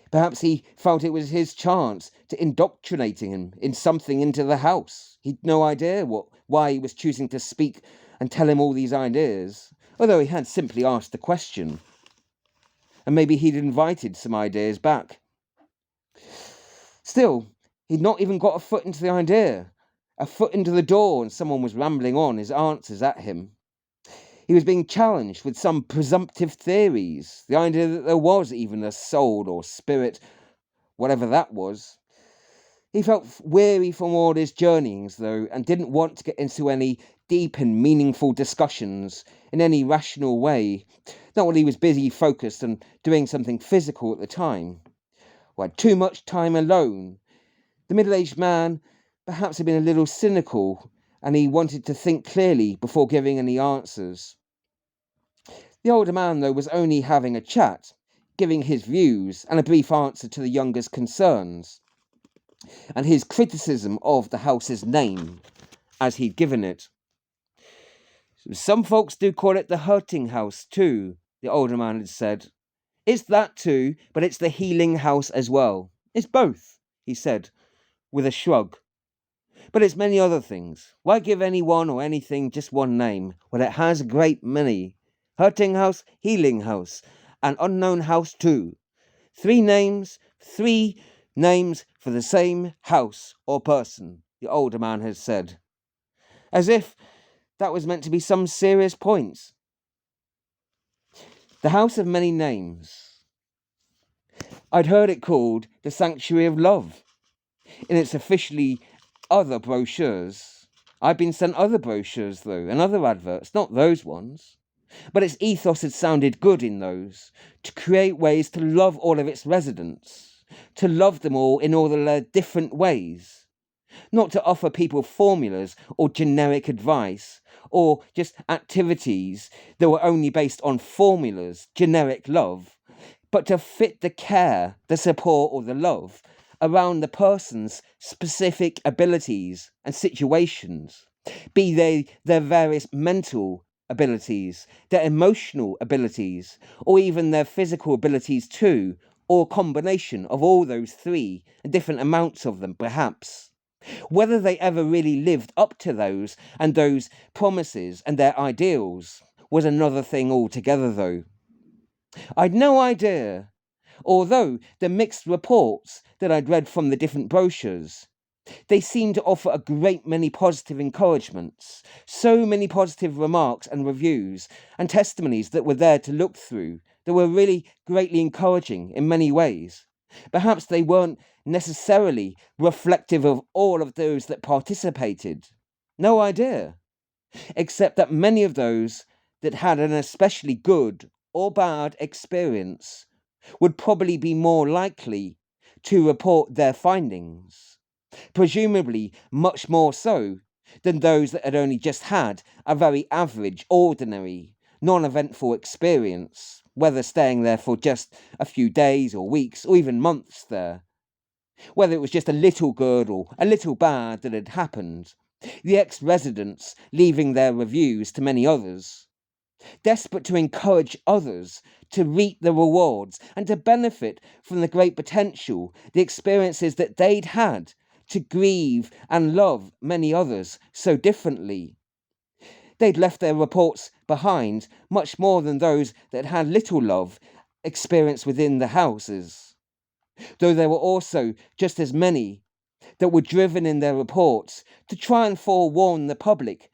Perhaps he felt it was his chance to indoctrinate him in something into the house. He'd no idea why he was choosing to speak and tell him all these ideas, although he had simply asked the question. And maybe he'd invited some ideas back. Still, he'd not even got a foot into the idea, a foot into the door, and someone was rambling on his answers at him. He was being challenged with some presumptive theories, the idea that there was even a soul or spirit, whatever that was. He felt weary from all his journeyings, though, and didn't want to get into any deep and meaningful discussions in any rational way, not while he was busy focused on doing something physical at the time, or had too much time alone. The middle-aged man perhaps had been a little cynical, and he wanted to think clearly before giving any answers. The older man, though, was only having a chat, giving his views and a brief answer to the younger's concerns, and his criticism of the house's name, as he'd given it. Some folks do call it the hurting house too, the older man had said. It's that too, but it's the healing house as well. It's both, he said, with a shrug. But it's many other things. Why give anyone or anything just one name when it has a great many? Hurting house, healing house, and unknown house too. Three names for the same house or person, the older man had said. As if that was meant to be some serious points. The house of many names. I'd heard it called the Sanctuary of Love in its officially other brochures. I'd been sent other brochures, though, and other adverts, not those ones. But its ethos had sounded good in those, to create ways to love all of its residents, to love them all in all their different ways, not to offer people formulas or generic advice, or just activities that were only based on formulas, generic love, but to fit the care, the support, or the love around the person's specific abilities and situations, be they their various mental abilities, their emotional abilities, or even their physical abilities too, or combination of all those three, and different amounts of them perhaps. Whether they ever really lived up to those and those promises and their ideals was another thing altogether, though. I'd no idea, although the mixed reports that I'd read from the different brochures, they seemed to offer a great many positive encouragements, so many positive remarks and reviews and testimonies that were there to look through, that were really greatly encouraging in many ways. Perhaps they weren't necessarily reflective of all of those that participated. No idea. Except that many of those that had an especially good or bad experience would probably be more likely to report their findings, presumably much more so than those that had only just had a very average, ordinary, non-eventful experience. whether staying there for just a few days or weeks or even months there, whether it was just a little good or a little bad that had happened, the ex-residents leaving their reviews to many others, desperate to encourage others to reap the rewards and to benefit from the great potential, the experiences that they'd had to grieve and love many others so differently. They'd left their reports behind, much more than those that had little love experienced within the houses, though there were also just as many that were driven in their reports to try and forewarn the public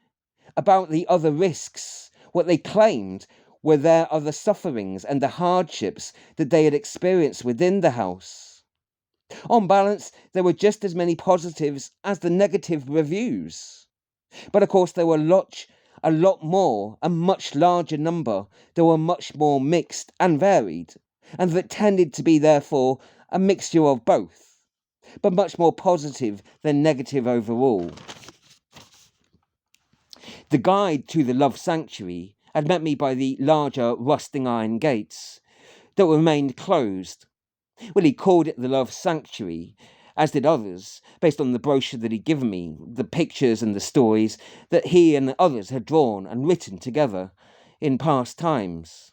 about the other risks, what they claimed were their other sufferings and the hardships that they had experienced within the house. On balance, there were just as many positives as the negative reviews. But of course, there were a lot more, a much larger number that were much more mixed and varied, and that tended to be, therefore, a mixture of both, but much more positive than negative overall. The guide to the Love Sanctuary had met me by the larger rusting iron gates that remained closed. Well, he called it the Love Sanctuary, as did others, based on the brochure that he'd given me, the pictures and the stories that he and others had drawn and written together in past times.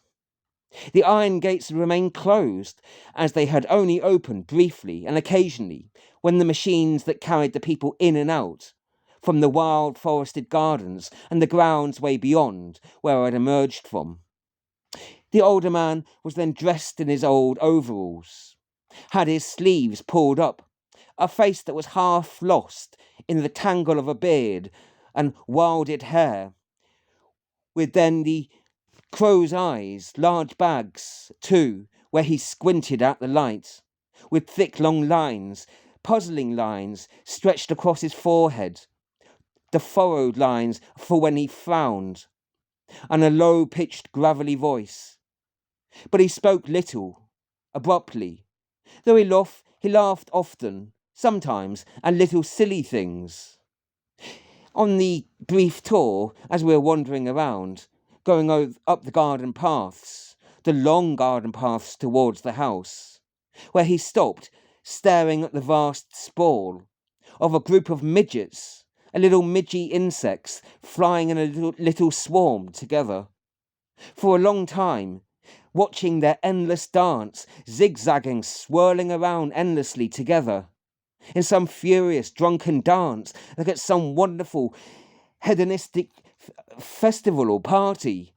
The iron gates remained closed, as they had only opened briefly and occasionally when the machines that carried the people in and out from the wild forested gardens and the grounds way beyond where I'd emerged from. The older man was then dressed in his old overalls, had his sleeves pulled up, a face that was half lost in the tangle of a beard and wilded hair, with then the crow's eyes, large bags, too, where he squinted at the light, with thick long lines, puzzling lines, stretched across his forehead, the furrowed lines for when he frowned, and a low-pitched gravelly voice. But he spoke little, abruptly, though he laughed often, sometimes, at little silly things. On the brief tour, as we were wandering around, going up the garden paths, the long garden paths towards the house, where he stopped, staring at the vast sprawl of a group of midgets, little midgy insects flying in a little swarm together. For a long time, watching their endless dance, zigzagging, swirling around endlessly together, in some furious, drunken dance, like at some wonderful, hedonistic festival or party,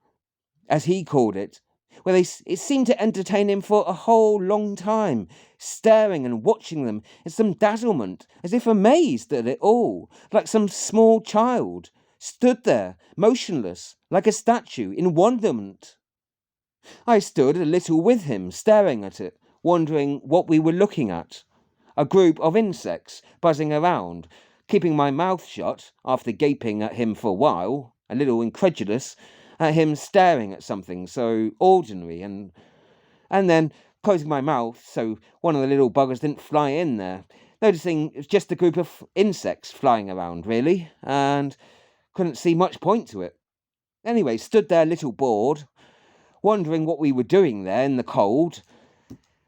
as he called it, where it seemed to entertain him for a whole long time, staring and watching them in some dazzlement, as if amazed at it all, like some small child, stood there, motionless, like a statue, in wonderment. I stood a little with him, staring at it, wondering what we were looking at. A group of insects buzzing around, keeping my mouth shut after gaping at him for a while, a little incredulous, at him staring at something so ordinary, and then closing my mouth so one of the little buggers didn't fly in there, noticing it was just a group of insects flying around, really, and couldn't see much point to it. Anyway, stood there a little bored, wondering what we were doing there in the cold,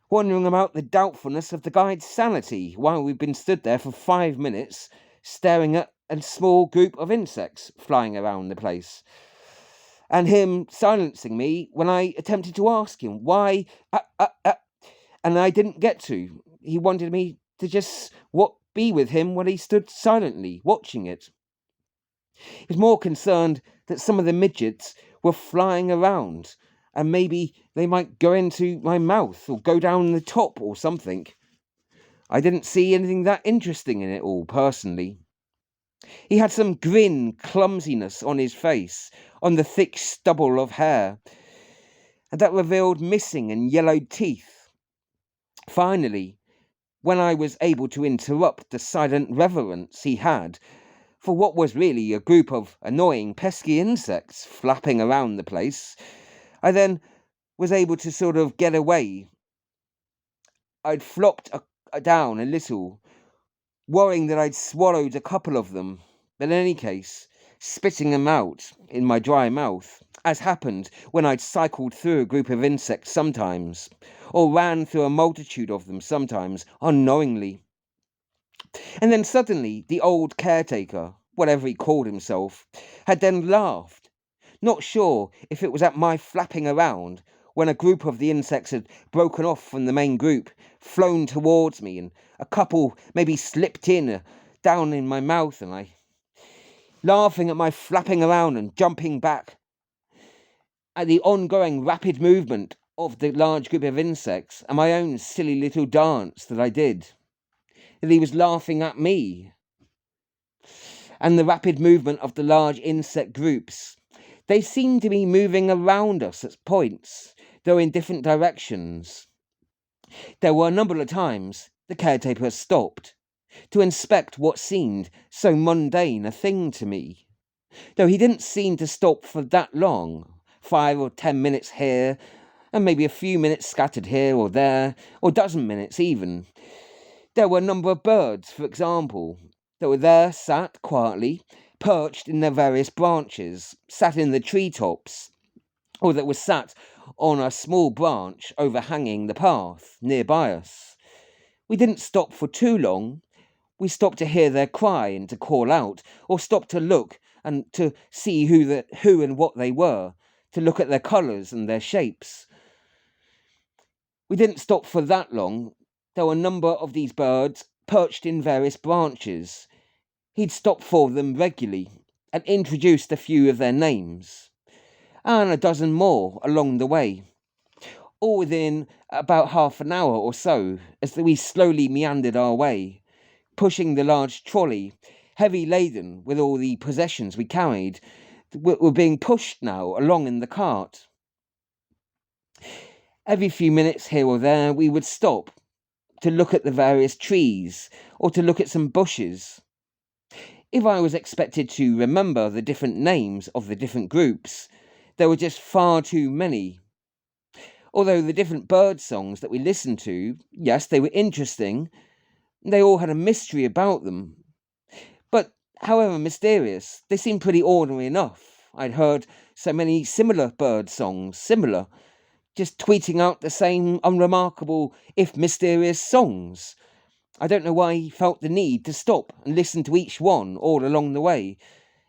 wondering about the doubtfulness of the guide's sanity while we'd been stood there for 5 minutes, staring at a small group of insects flying around the place, and him silencing me when I attempted to ask him why, and I didn't get to. He wanted me to just be with him while he stood silently, watching it. He was more concerned that some of the midgets were flying around, and maybe they might go into my mouth or go down the top or something. I didn't see anything that interesting in it all, personally. He had some grin clumsiness on his face, on the thick stubble of hair, and that revealed missing and yellowed teeth. Finally, when I was able to interrupt the silent reverence he had for what was really a group of annoying, pesky insects flapping around the place, I then was able to sort of get away. I'd flopped down a little, worrying that I'd swallowed a couple of them. But in any case, spitting them out in my dry mouth, as happened when I'd cycled through a group of insects sometimes, or ran through a multitude of them sometimes, unknowingly. And then suddenly the old caretaker, whatever he called himself, had then laughed, not sure if it was at my flapping around when a group of the insects had broken off from the main group, flown towards me, and a couple maybe slipped down in my mouth, and I laughing at my flapping around and jumping back at the ongoing rapid movement of the large group of insects and my own silly little dance that I did. That he was laughing at me and the rapid movement of the large insect groups. They seemed to be moving around us at points, though in different directions. There were a number of times the caretaker stopped to inspect what seemed so mundane a thing to me, though he didn't seem to stop for that long, 5 or 10 minutes here, and maybe a few minutes scattered here or there, or a dozen minutes even. There were a number of birds, for example, that were there, sat quietly, perched in their various branches, sat in the treetops, or that were sat on a small branch overhanging the path nearby us. We didn't stop for too long. We stopped to hear their cry and to call out, or stopped to look and to see who and what they were, to look at their colours and their shapes. We didn't stop for that long. There were a number of these birds perched in various branches. He'd stopped for them regularly and introduced a few of their names, and a dozen more along the way, all within about half an hour or so, as we slowly meandered our way, pushing the large trolley, heavy laden with all the possessions we carried, were being pushed now along in the cart. Every few minutes here or there we would stop to look at the various trees, or to look at some bushes. If I was expected to remember the different names of the different groups, there were just far too many. Although the different bird songs that we listened to, yes, they were interesting, they all had a mystery about them. But however mysterious, they seemed pretty ordinary enough. I'd heard so many similar bird songs, just tweeting out the same unremarkable, if mysterious, songs. I don't know why he felt the need to stop and listen to each one all along the way.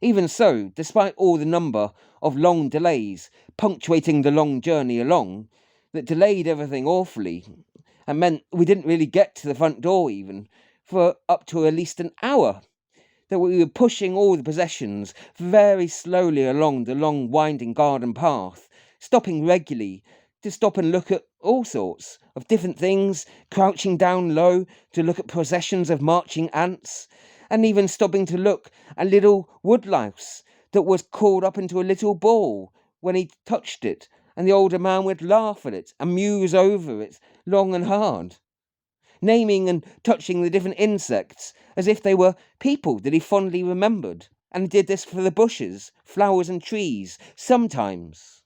Even so, despite all the number of long delays punctuating the long journey along, that delayed everything awfully, and meant we didn't really get to the front door even for up to at least an hour, that we were pushing all the possessions very slowly along the long winding garden path, stopping regularly to stop and look at all sorts of different things, crouching down low to look at processions of marching ants, and even stopping to look at little woodlouse that was called up into a little ball when he touched it, and the older man would laugh at it and muse over it long and hard, naming and touching the different insects as if they were people that he fondly remembered, and he did this for the bushes, flowers and trees, sometimes.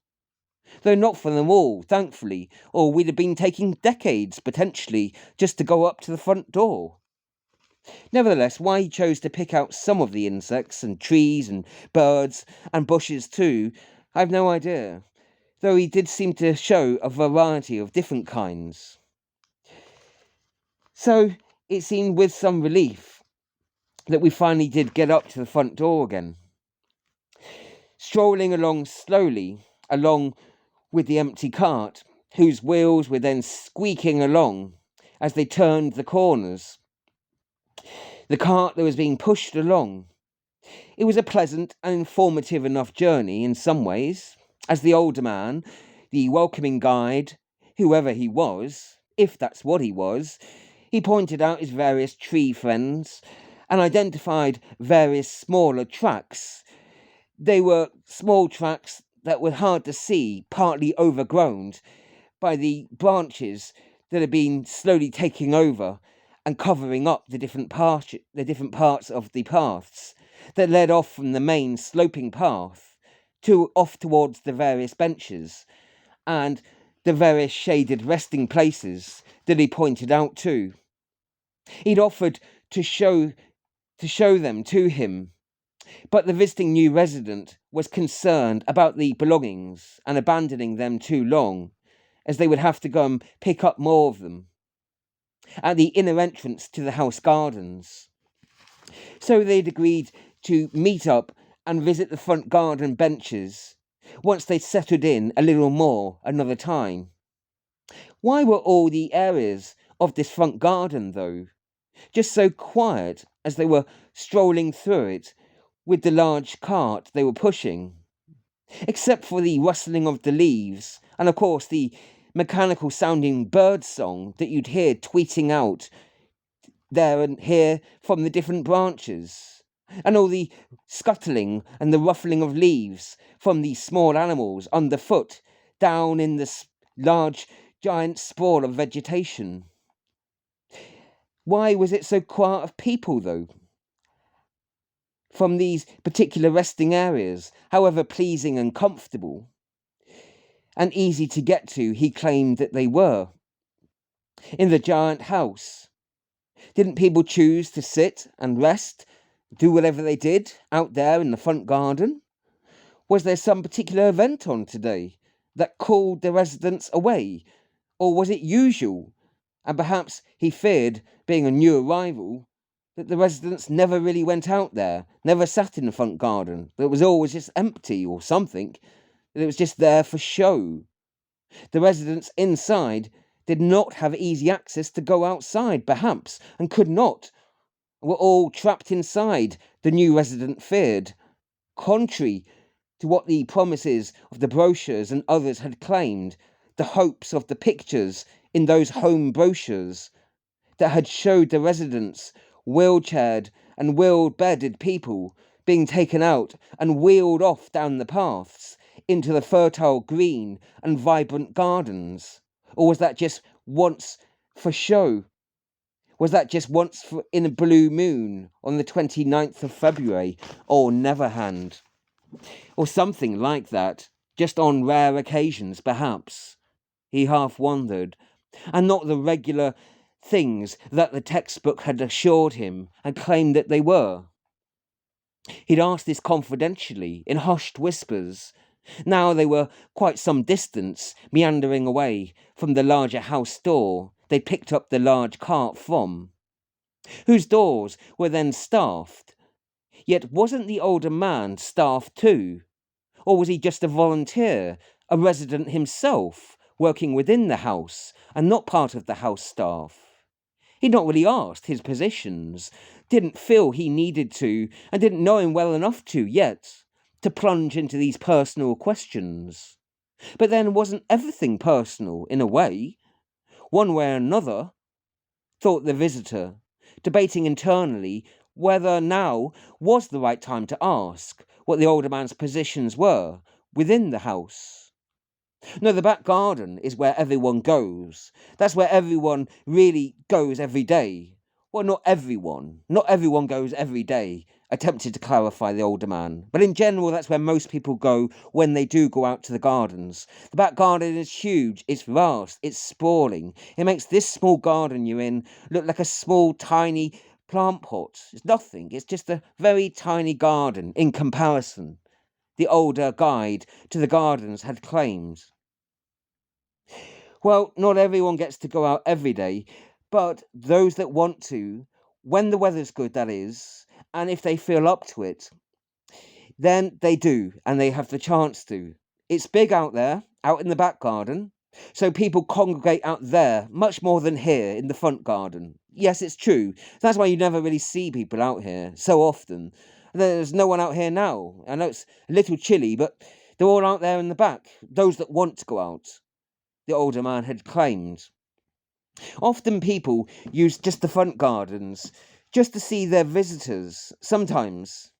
Though not for them all, thankfully, or we'd have been taking decades, potentially, just to go up to the front door. Nevertheless, why he chose to pick out some of the insects, and trees, and birds, and bushes too, I've no idea, though he did seem to show a variety of different kinds. So, it seemed with some relief that we finally did get up to the front door again. Strolling along slowly, along with the empty cart, whose wheels were then squeaking along as they turned the corners. The cart that was being pushed along. It was a pleasant and informative enough journey in some ways, as the older man, the welcoming guide, whoever he was, if that's what he was, he pointed out his various tree friends and identified various smaller tracks. They were small tracks that were hard to see, partly overgrown by the branches that had been slowly taking over and covering up the different parts of the paths that led off from the main sloping path off towards the various benches and the various shaded resting places that he pointed out too. He'd offered to show them to him But the visiting new resident was concerned about the belongings and abandoning them too long, as they would have to go and pick up more of them at the inner entrance to the house gardens. So they'd agreed to meet up and visit the front garden benches once they'd settled in a little more another time. Why were all the areas of this front garden, though, just so quiet as they were strolling through it with the large cart they were pushing? Except for the rustling of the leaves, and of course the mechanical sounding bird song that you'd hear tweeting out there and here from the different branches, and all the scuttling and the ruffling of leaves from the small animals underfoot down in the large giant sprawl of vegetation. Why was it so quiet of people, though? From these particular resting areas, however pleasing and comfortable and easy to get to, he claimed that they were. In the giant house, didn't people choose to sit and rest, do whatever they did out there in the front garden? Was there some particular event on today that called the residents away? Or was it usual? And perhaps he feared, being a new arrival, that the residents never really went out there, never sat in the front garden, that it was always just empty or something, that it was just there for show. The residents inside did not have easy access to go outside, perhaps, and could not, were all trapped inside, the new resident feared, contrary to what the promises of the brochures and others had claimed, the hopes of the pictures in those home brochures that had showed the residents wheelchaired and wheel-bedded people being taken out and wheeled off down the paths into the fertile green and vibrant gardens? Or was that just once for show? Was that just once in a blue moon on the 29th of February, or Neverhand? Or something like that, just on rare occasions, perhaps? He half wondered, and not the regular things that the textbook had assured him and claimed that they were. He'd asked this confidentially, in hushed whispers. Now they were quite some distance, meandering away from the larger house door they picked up the large cart from, whose doors were then staffed. Yet wasn't the older man staffed too? Or was he just a volunteer, a resident himself, working within the house and not part of the house staff? He'd not really asked his positions, didn't feel he needed to, and didn't know him well enough to yet, to plunge into these personal questions. But then wasn't everything personal, in a way? One way or another, thought the visitor, debating internally whether now was the right time to ask what the older man's positions were within the house. No, the back garden is where everyone goes. That's where everyone really goes every day. Well, not everyone. Not everyone goes every day, attempted to clarify the older man. But in general, that's where most people go when they do go out to the gardens. The back garden is huge, it's vast, it's sprawling. It makes this small garden you're in look like a small, tiny plant pot. It's nothing. It's just a very tiny garden in comparison, the older guide to the gardens had claimed. Well, not everyone gets to go out every day, but those that want to, when the weather's good, that is, and if they feel up to it, then they do, and they have the chance to. It's big out there, out in the back garden, so people congregate out there much more than here in the front garden. Yes, it's true. That's why you never really see people out here so often. There's no one out here now. I know it's a little chilly, but they're all out there in the back, those that want to go out, the older man had claimed. Often people use just the front gardens just to see their visitors, sometimes,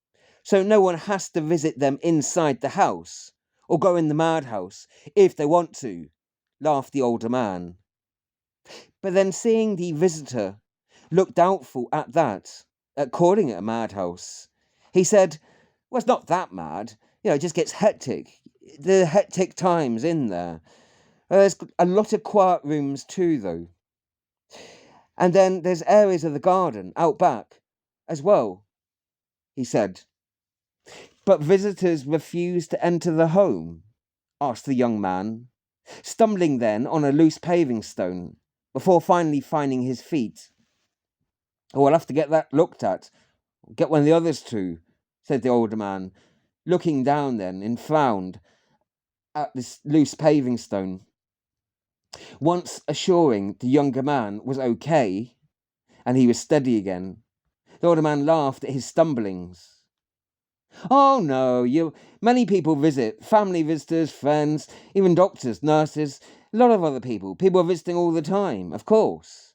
so no one has to visit them inside the house or go in the madhouse if they want to, laughed the older man. But then seeing the visitor look doubtful at that, at calling it a madhouse, he said, well, it's not that mad. It just gets hectic. The hectic times in there. There's a lot of quiet rooms too, though. And then there's areas of the garden out back as well, he said. But visitors refused to enter the home? Asked the young man, stumbling then on a loose paving stone, before finally finding his feet. Oh, I'll have to get that looked at. Get one of the others too, said the older man, looking down then in frowned at this loose paving stone. Once assuring the younger man was okay, and he was steady again, the older man laughed at his stumblings. Oh no, many people visit, family visitors, friends, even doctors, nurses, a lot of other people. People are visiting all the time, of course.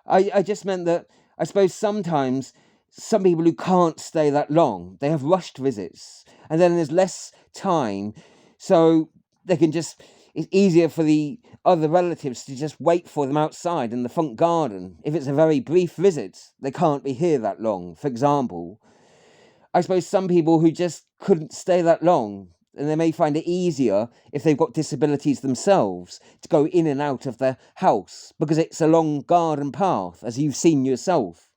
I just meant that I suppose sometimes some people who can't stay that long, they have rushed visits, and then there's less time, so they can just, it's easier for the other relatives to just wait for them outside in the front garden. If it's a very brief visit, they can't be here that long, for example. I suppose some people who just couldn't stay that long, and they may find it easier if they've got disabilities themselves to go in and out of their house because it's a long garden path, as you've seen yourself.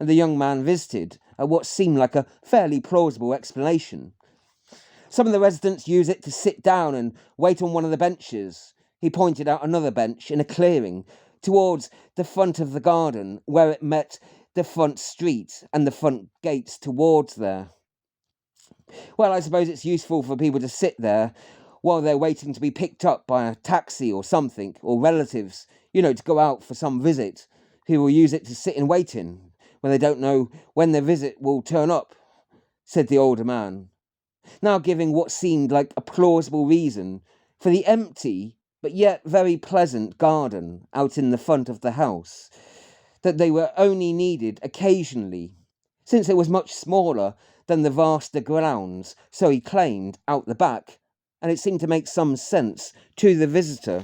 And the young man visited at what seemed like a fairly plausible explanation. Some of the residents use it to sit down and wait on one of the benches. He pointed out another bench in a clearing towards the front of the garden where it met the front street and the front gates towards there. Well, I suppose it's useful for people to sit there while they're waiting to be picked up by a taxi or something, or relatives, to go out for some visit. People will use it to sit and wait in when they don't know when their visit will turn up, said the older man, now giving what seemed like a plausible reason for the empty but yet very pleasant garden out in the front of the house, that they were only needed occasionally, since it was much smaller than the vaster grounds, so he claimed, out the back, and it seemed to make some sense to the visitor.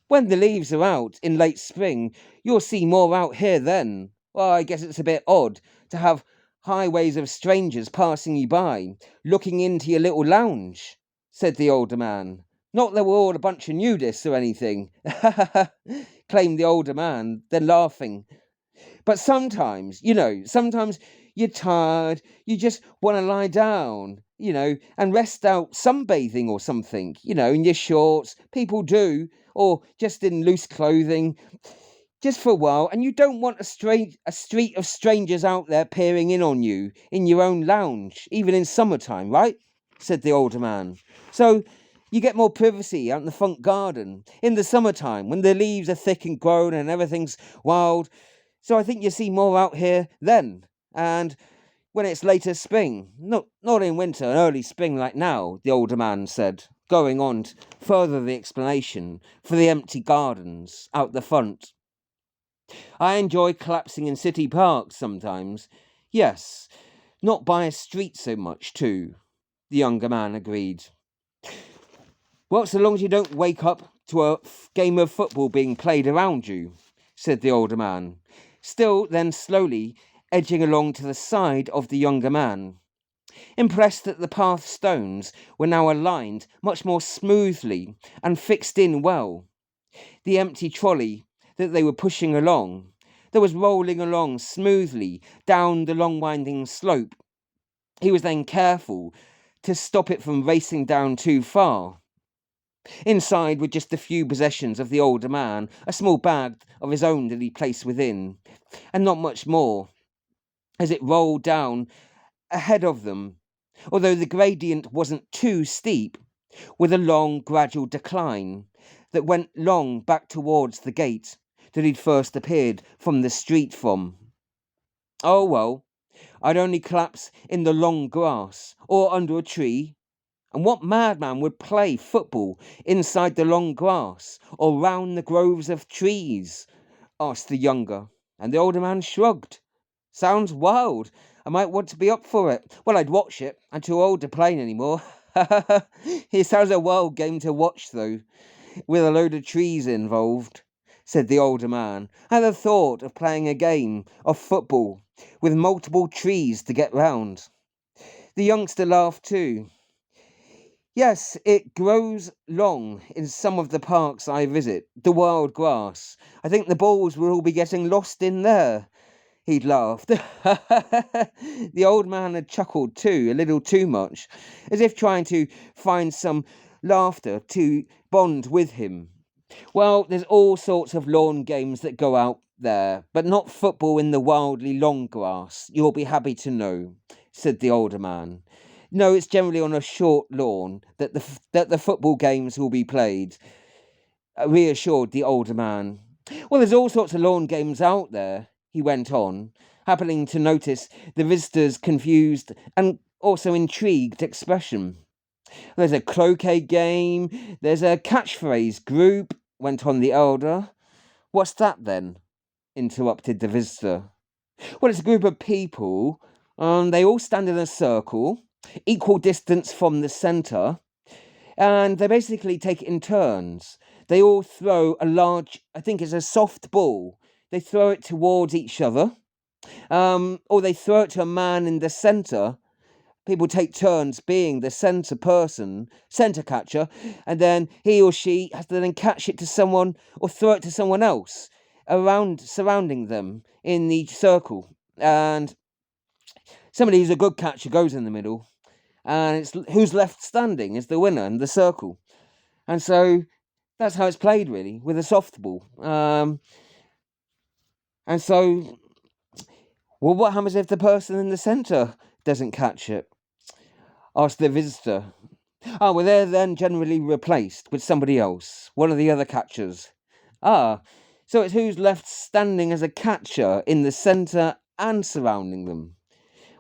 When the leaves are out in late spring, you'll see more out here then. Well, I guess it's a bit odd to have highways of strangers passing you by, looking into your little lounge, said the older man. Not that we're all a bunch of nudists or anything, claimed the older man, then laughing. But sometimes, sometimes you're tired, you just want to lie down, and rest out sunbathing or something, in your shorts. People do, or just in loose clothing, just for a while, and you don't want a street of strangers out there peering in on you in your own lounge, even in summertime, right? Said the older man. So you get more privacy out in the front garden in the summertime when the leaves are thick and grown and everything's wild. So I think you see more out here then. And when it's later spring, not in winter and early spring like now, the older man said, going on to further the explanation for the empty gardens out the front. I enjoy collapsing in city parks sometimes. Yes, not by a street so much too, the younger man agreed. Well, so long as you don't wake up to a game of football being played around you, said the older man, still then slowly edging along to the side of the younger man, impressed that the path stones were now aligned much more smoothly and fixed in well. The empty trolley that they were pushing along, that was rolling along smoothly down the long winding slope. He was then careful to stop it from racing down too far. Inside were just a few possessions of the older man, a small bag of his own that he placed within, and not much more, as it rolled down ahead of them, although the gradient wasn't too steep, with a long, gradual decline that went long back towards the gate that he'd first appeared from the street from. Oh well, I'd only collapse in the long grass, or under a tree. And what madman would play football inside the long grass, or round the groves of trees? Asked the younger, and the older man shrugged. Sounds wild. I might want to be up for it. Well, I'd watch it. I'm too old to play anymore. It sounds a wild game to watch, though, with a load of trees involved, said the older man, at the thought of playing a game of football with multiple trees to get round. The youngster laughed too. Yes, it grows long in some of the parks I visit, the wild grass. I think the balls will all be getting lost in there. He'd laughed. The old man had chuckled too, a little too much, as if trying to find some laughter to bond with him. Well, there's all sorts of lawn games that go out there, but not football in the wildly long grass, you'll be happy to know, said the older man. No, it's generally on a short lawn that the football games will be played, reassured the older man. Well, there's all sorts of lawn games out there, he went on, happening to notice the visitor's confused and also intrigued expression. There's a croquet game, there's a catchphrase group, went on the elder. What's that then? Interrupted the visitor. Well, it's a group of people. They all stand in a circle, equal distance from the centre, and they basically take it in turns. They all throw a large, I think it's a soft ball. They throw it towards each other, or they throw it to a man in the centre. People take turns being the centre person, centre catcher, and then he or she has to then catch it to someone or throw it to someone else surrounding them in the circle. And somebody who's a good catcher goes in the middle, and it's who's left standing is the winner in the circle. And so that's how it's played, really, with a softball. And so, well, what happens if the person in the centre doesn't catch it? Asked the visitor. Ah, well, they're then generally replaced with somebody else, one of the other catchers. Ah, so it's who's left standing as a catcher in the centre and surrounding them.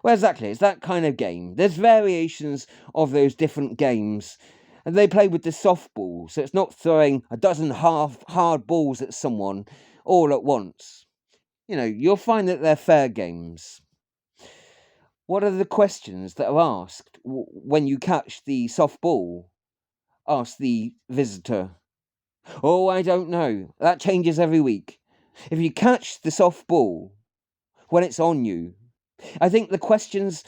Well, exactly, it's that kind of game. There's variations of those different games, and they play with the softball, so it's not throwing a dozen half hard balls at someone all at once. You know, you'll find that they're fair games. What are the questions that are asked when you catch the softball? Asked the visitor. Oh, I don't know. That changes every week. If you catch the softball when it's on you, I think the questions,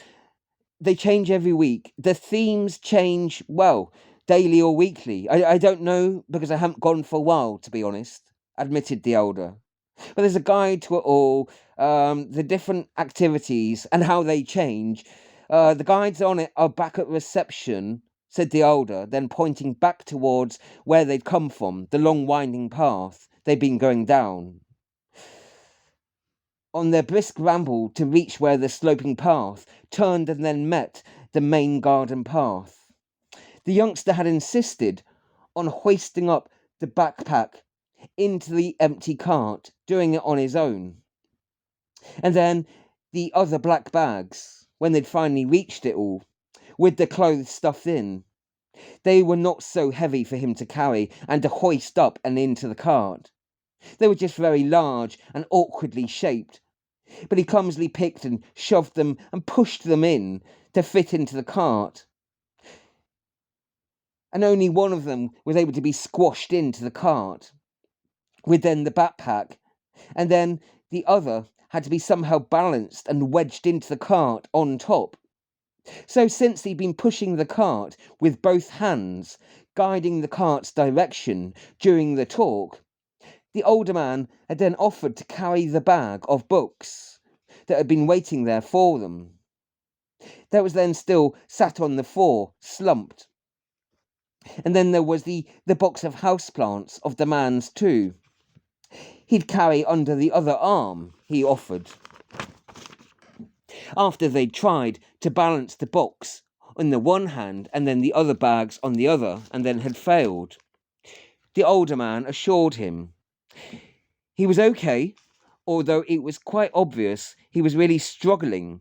they change every week. The themes change, well, daily or weekly. I don't know because I haven't gone for a while, to be honest, admitted the elder. But there's a guide to it all, the different activities and how they change. The guides on it are back at reception, said the elder, then pointing back towards where they'd come from, the long winding path they'd been going down. On their brisk ramble to reach where the sloping path turned and then met the main garden path. The youngster had insisted on hoisting up the backpack into the empty cart, doing it on his own. And then the other black bags, when they'd finally reached it all, with the clothes stuffed in, they were not so heavy for him to carry and to hoist up and into the cart. They were just very large and awkwardly shaped, but he clumsily picked and shoved them and pushed them in to fit into the cart. And only one of them was able to be squashed into the cart, with then the backpack, and then the other had to be somehow balanced and wedged into the cart on top. So since he'd been pushing the cart with both hands, guiding the cart's direction during the talk, the older man had then offered to carry the bag of books that had been waiting there for them. That was then still sat on the floor, slumped. And then there was the box of houseplants of the man's too. He'd carry under the other arm, he offered. After they'd tried to balance the box on the one hand and then the other bags on the other, and then had failed. The older man assured him he was okay, although it was quite obvious he was really struggling,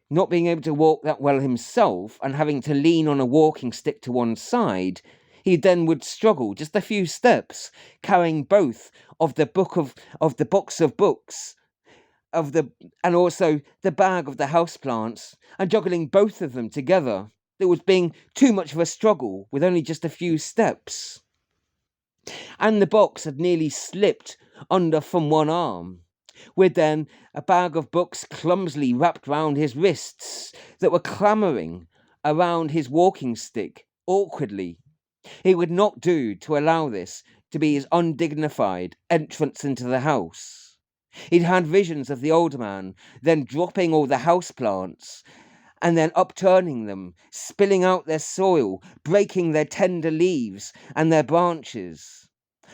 not being able to walk that well himself and having to lean on a walking stick to one side. He then would struggle just a few steps, carrying both of the box of books, and also the bag of the houseplants, and juggling both of them together. It was being too much of a struggle with only just a few steps. And the box had nearly slipped under from one arm, with then a bag of books clumsily wrapped round his wrists that were clamouring around his walking stick awkwardly. It would not do to allow this to be his undignified entrance into the house. He'd had visions of the old man, then dropping all the houseplants, and then upturning them, spilling out their soil, breaking their tender leaves and their branches,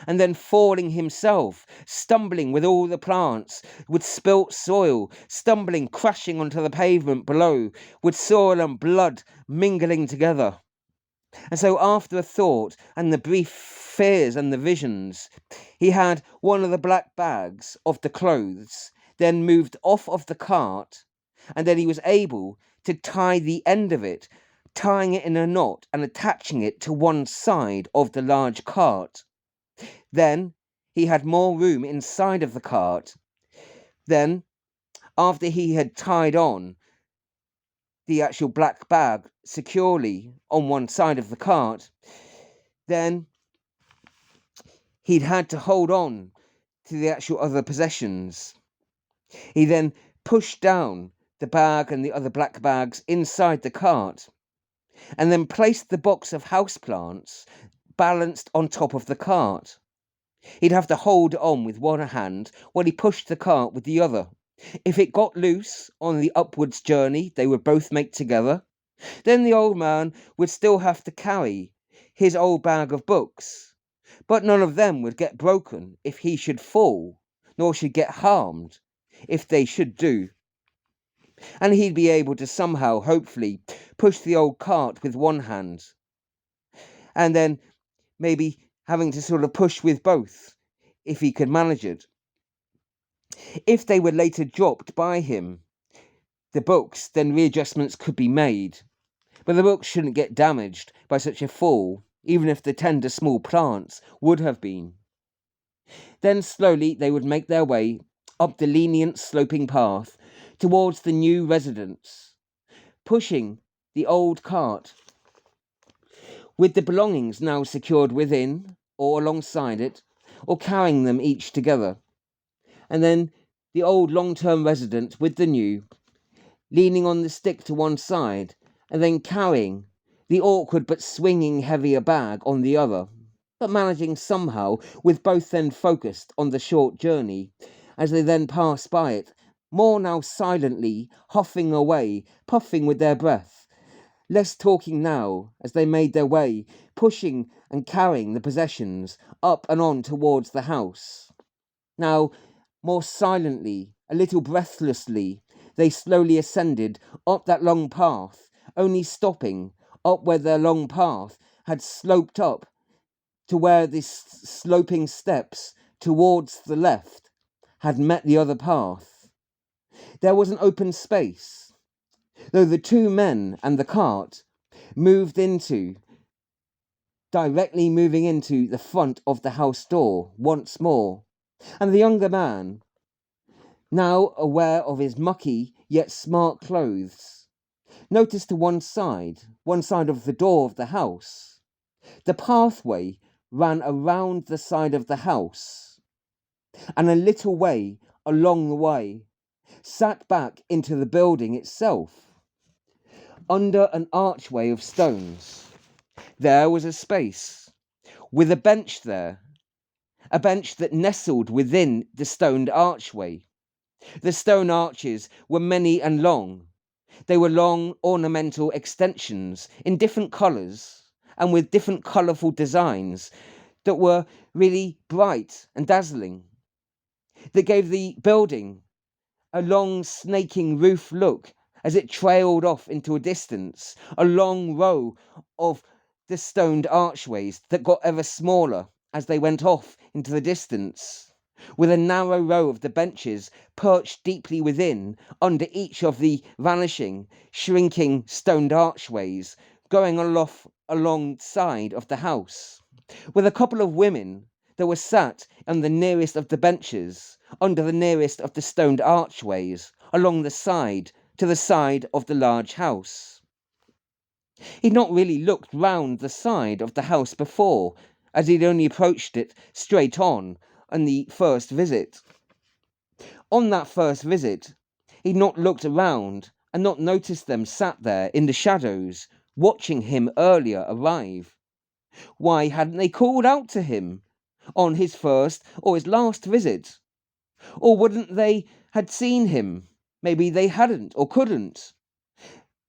and then falling himself, stumbling with all the plants, with spilt soil, stumbling, crashing onto the pavement below, with soil and blood mingling together. And so, after a thought and the brief fears and the visions, he had one of the black bags of the clothes, then moved off of the cart, and then he was able to tie the end of it, tying it in a knot and attaching it to one side of the large cart. Then he had more room inside of the cart. Then, after he had tied on the actual black bag securely on one side of the cart, then he'd had to hold on to the actual other possessions. He then pushed down the bag and the other black bags inside the cart, and then placed the box of houseplants balanced on top of the cart. He'd have to hold on with one hand while he pushed the cart with the other. If it got loose on the upwards journey they would both make together, then the old man would still have to carry his old bag of books, but none of them would get broken if he should fall, nor should get harmed if they should do. And he'd be able to somehow, hopefully, push the old cart with one hand, and then maybe having to sort of push with both, if he could manage it. If they were later dropped by him, the books, then readjustments could be made. But the books shouldn't get damaged by such a fall, even if the tender small plants would have been. Then slowly they would make their way up the lenient sloping path towards the new residence, pushing the old cart with the belongings now secured within or alongside it, or carrying them each together. And then the old long-term resident with the new, leaning on the stick to one side, and then carrying the awkward but swinging heavier bag on the other, but managing somehow, with both then focused on the short journey, as they then pass by it, more now silently, huffing away, puffing with their breath, less talking now, as they made their way, pushing and carrying the possessions up and on towards the house. Now, more silently, a little breathlessly, they slowly ascended up that long path, only stopping up where their long path had sloped up to where these sloping steps towards the left had met the other path. There was an open space, though the two men and the cart directly moving into the front of the house door once more, and the younger man, now aware of his mucky yet smart clothes, noticed to one side of the door of the house, the pathway ran around the side of the house, and a little way along the way sat back into the building itself. Under an archway of stones, there was a space, with a bench there, a bench that nestled within the stoned archway. The stone arches were many and long. They were long ornamental extensions in different colours and with different colourful designs that were really bright and dazzling, that gave the building a long snaking roof look as it trailed off into a distance, a long row of the stoned archways that got ever smaller as they went off into the distance, with a narrow row of the benches perched deeply within, under each of the vanishing, shrinking stoned archways, going alongside of the house, with a couple of women that were sat on the nearest of the benches, under the nearest of the stoned archways, along the side, to the side of the large house. He'd not really looked round the side of the house before, as he'd only approached it straight on the first visit. On that first visit, he'd not looked around and not noticed them sat there in the shadows, watching him earlier arrive. Why hadn't they called out to him on his first or his last visit? Or wouldn't they had seen him? Maybe they hadn't or couldn't.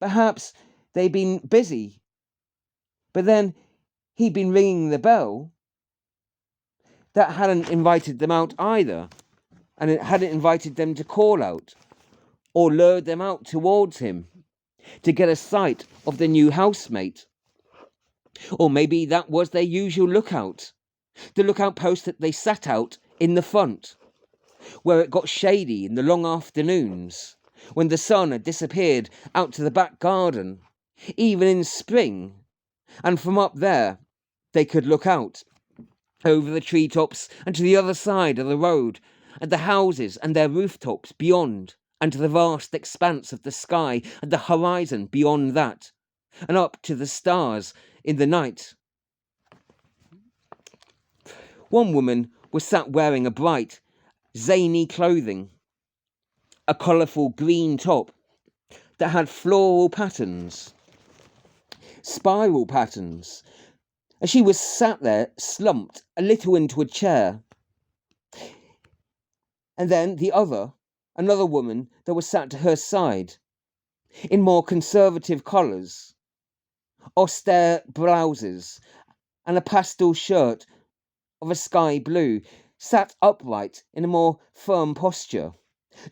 Perhaps they'd been busy, but then he'd been ringing the bell. That hadn't invited them out either, and it hadn't invited them to call out or lured them out towards him to get a sight of the new housemate. Or maybe that was their usual lookout, the lookout post that they sat out in the front, where it got shady in the long afternoons, when the sun had disappeared out to the back garden, even in spring, and from up there they could look out over the treetops and to the other side of the road, at the houses and their rooftops beyond, and to the vast expanse of the sky and the horizon beyond that, and up to the stars in the night. One woman was sat wearing a bright, zany clothing, a colourful green top that had floral patterns, spiral patterns, as she was sat there slumped a little into a chair. And then another woman that was sat to her side, in more conservative colours, austere blouses, and a pastel shirt of a sky blue, sat upright in a more firm posture,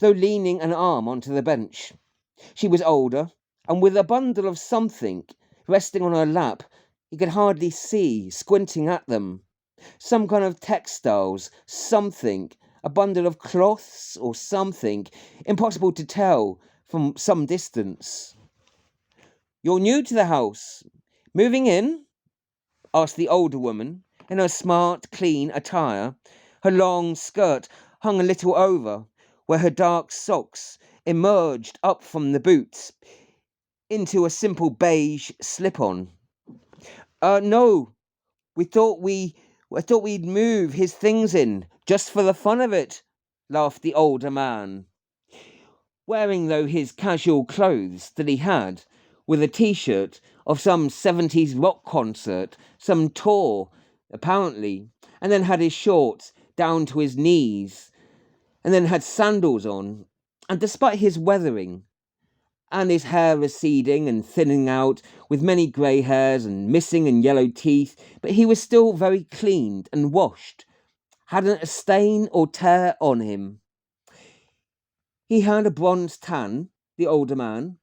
though leaning an arm onto the bench. She was older, and with a bundle of something resting on her lap, he could hardly see, squinting at them. Some kind of textiles, something, a bundle of cloths or something, impossible to tell from some distance. "You're new to the house? Moving in?" asked the older woman, in her smart, clean attire. Her long skirt hung a little over, where her dark socks emerged up from the boots into a simple beige slip-on. No, I thought we'd move his things in, just for the fun of it," laughed the older man, wearing though his casual clothes that he had, with a t-shirt of some 70s rock concert, some tour, apparently, and then had his shorts down to his knees, and then had sandals on, and despite his weathering, and his hair receding and thinning out, with many grey hairs and missing and yellow teeth, but he was still very cleaned and washed, hadn't a stain or tear on him. He had a bronze tan, the older man,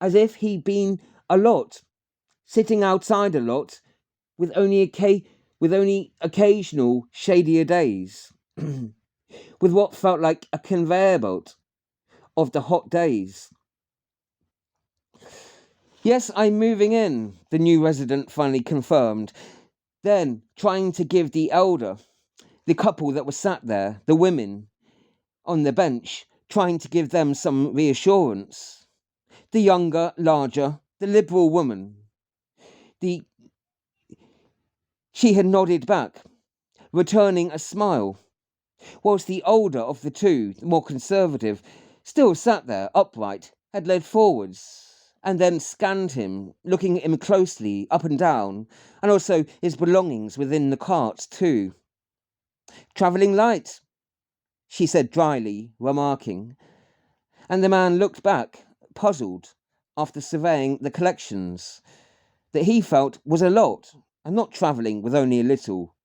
as if he'd been a lot, sitting outside a lot, with only occasional shadier days, with what felt like a conveyor belt of the hot days. "Yes, I'm moving in," the new resident finally confirmed, then trying to give the couple that was sat there, the women, on the bench, trying to give them some reassurance. The younger, larger, the liberal woman. She had nodded back, returning a smile, whilst the older of the two, the more conservative, still sat there, upright, had led forwards, and then scanned him, looking at him closely, up and down, and also his belongings within the cart, too. "Travelling light," she said dryly, remarking, and the man looked back, puzzled, after surveying the collections, that he felt was a lot, and not travelling with only a little.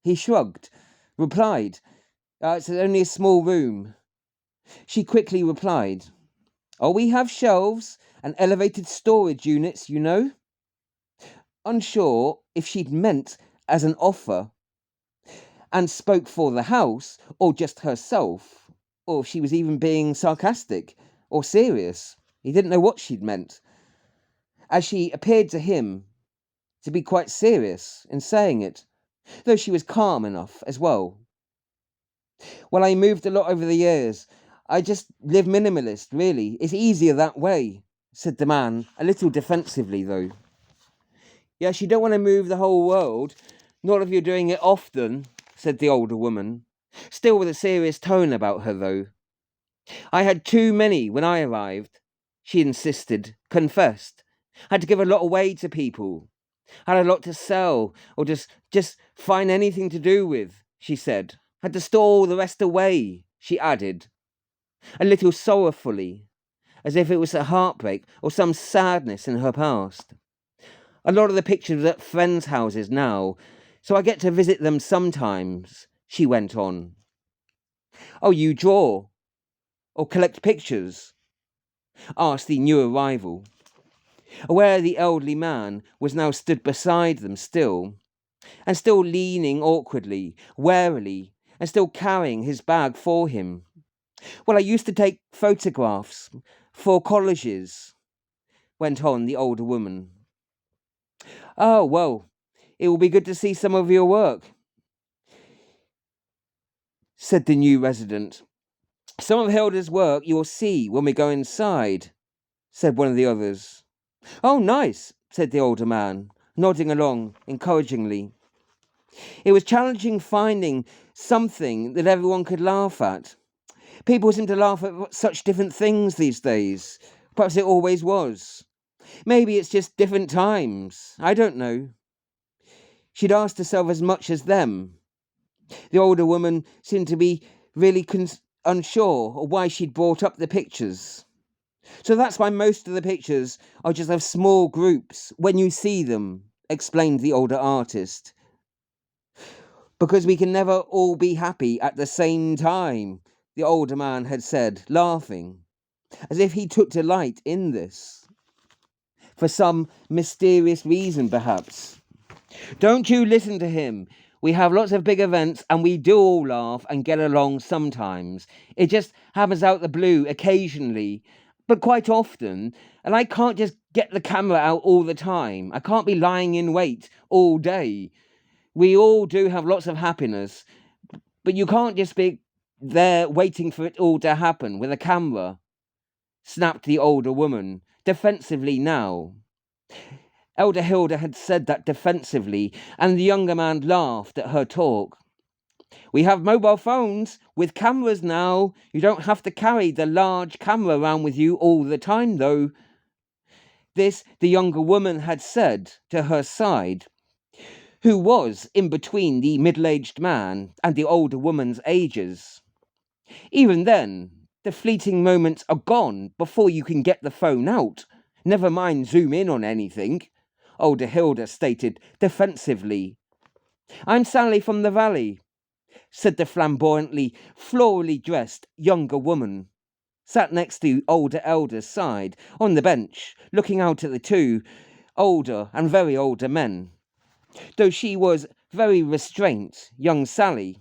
He shrugged, replied, "It's only a small room." She quickly replied, "Oh, we have shelves and elevated storage units, you know." Unsure if she'd meant as an offer and spoke for the house, or just herself, or if she was even being sarcastic or serious. He didn't know what she'd meant, as she appeared to him to be quite serious in saying it, though she was calm enough as well. "Well, I moved a lot over the years. I just live minimalist, really. It's easier that way," said the man, a little defensively, though. "Yes, you don't want to move the whole world, not if you're doing it often," said the older woman, still with a serious tone about her, though. "I had too many when I arrived," she insisted, confessed. "Had to give a lot away to people. Had a lot to sell, or just find anything to do with," she said, had to store the rest away, she added, a little sorrowfully, as if it was a heartbreak or some sadness in her past. A lot of the pictures are at friends' houses now, so I get to visit them sometimes, she went on. Oh, you draw? Or collect pictures? Asked the new arrival, aware the elderly man was now stood beside them still, and still leaning awkwardly, warily, and still carrying his bag for him. Well, I used to take photographs for colleges, went on the older woman. Oh, well, it will be good to see some of your work, said the new resident. Some of Hilda's work you'll see when we go inside, said one of the others. Oh, nice, said the older man, nodding along encouragingly. It was challenging finding something that everyone could laugh at. People seem to laugh at such different things these days. Perhaps it always was. Maybe it's just different times. I don't know. She'd asked herself as much as them. The older woman seemed to be really unsure of why she'd brought up the pictures. So that's why most of the pictures are just of small groups when you see them, explained the older artist. Because we can never all be happy at the same time, the older man had said, laughing, as if he took delight in this. For some mysterious reason, perhaps. Don't you listen to him. We have lots of big events and we do all laugh and get along sometimes. It just happens out the blue occasionally, but quite often. And I can't just get the camera out all the time. I can't be lying in wait all day. We all do have lots of happiness, but you can't just be there waiting for it all to happen with a camera, snapped the older woman, defensively now. Elder Hilda had said that defensively, and the younger man laughed at her talk. We have mobile phones with cameras now. You don't have to carry the large camera around with you all the time, though. This the younger woman had said to her side, who was in between the middle-aged man and the older woman's ages. Even then, the fleeting moments are gone before you can get the phone out. Never mind zoom in on anything, older Hilda stated defensively. I'm Sally from the valley, said the flamboyantly, florally dressed younger woman, sat next to older Elder's side on the bench, looking out at the two older and very older men. Though she was very restrained, young Sally,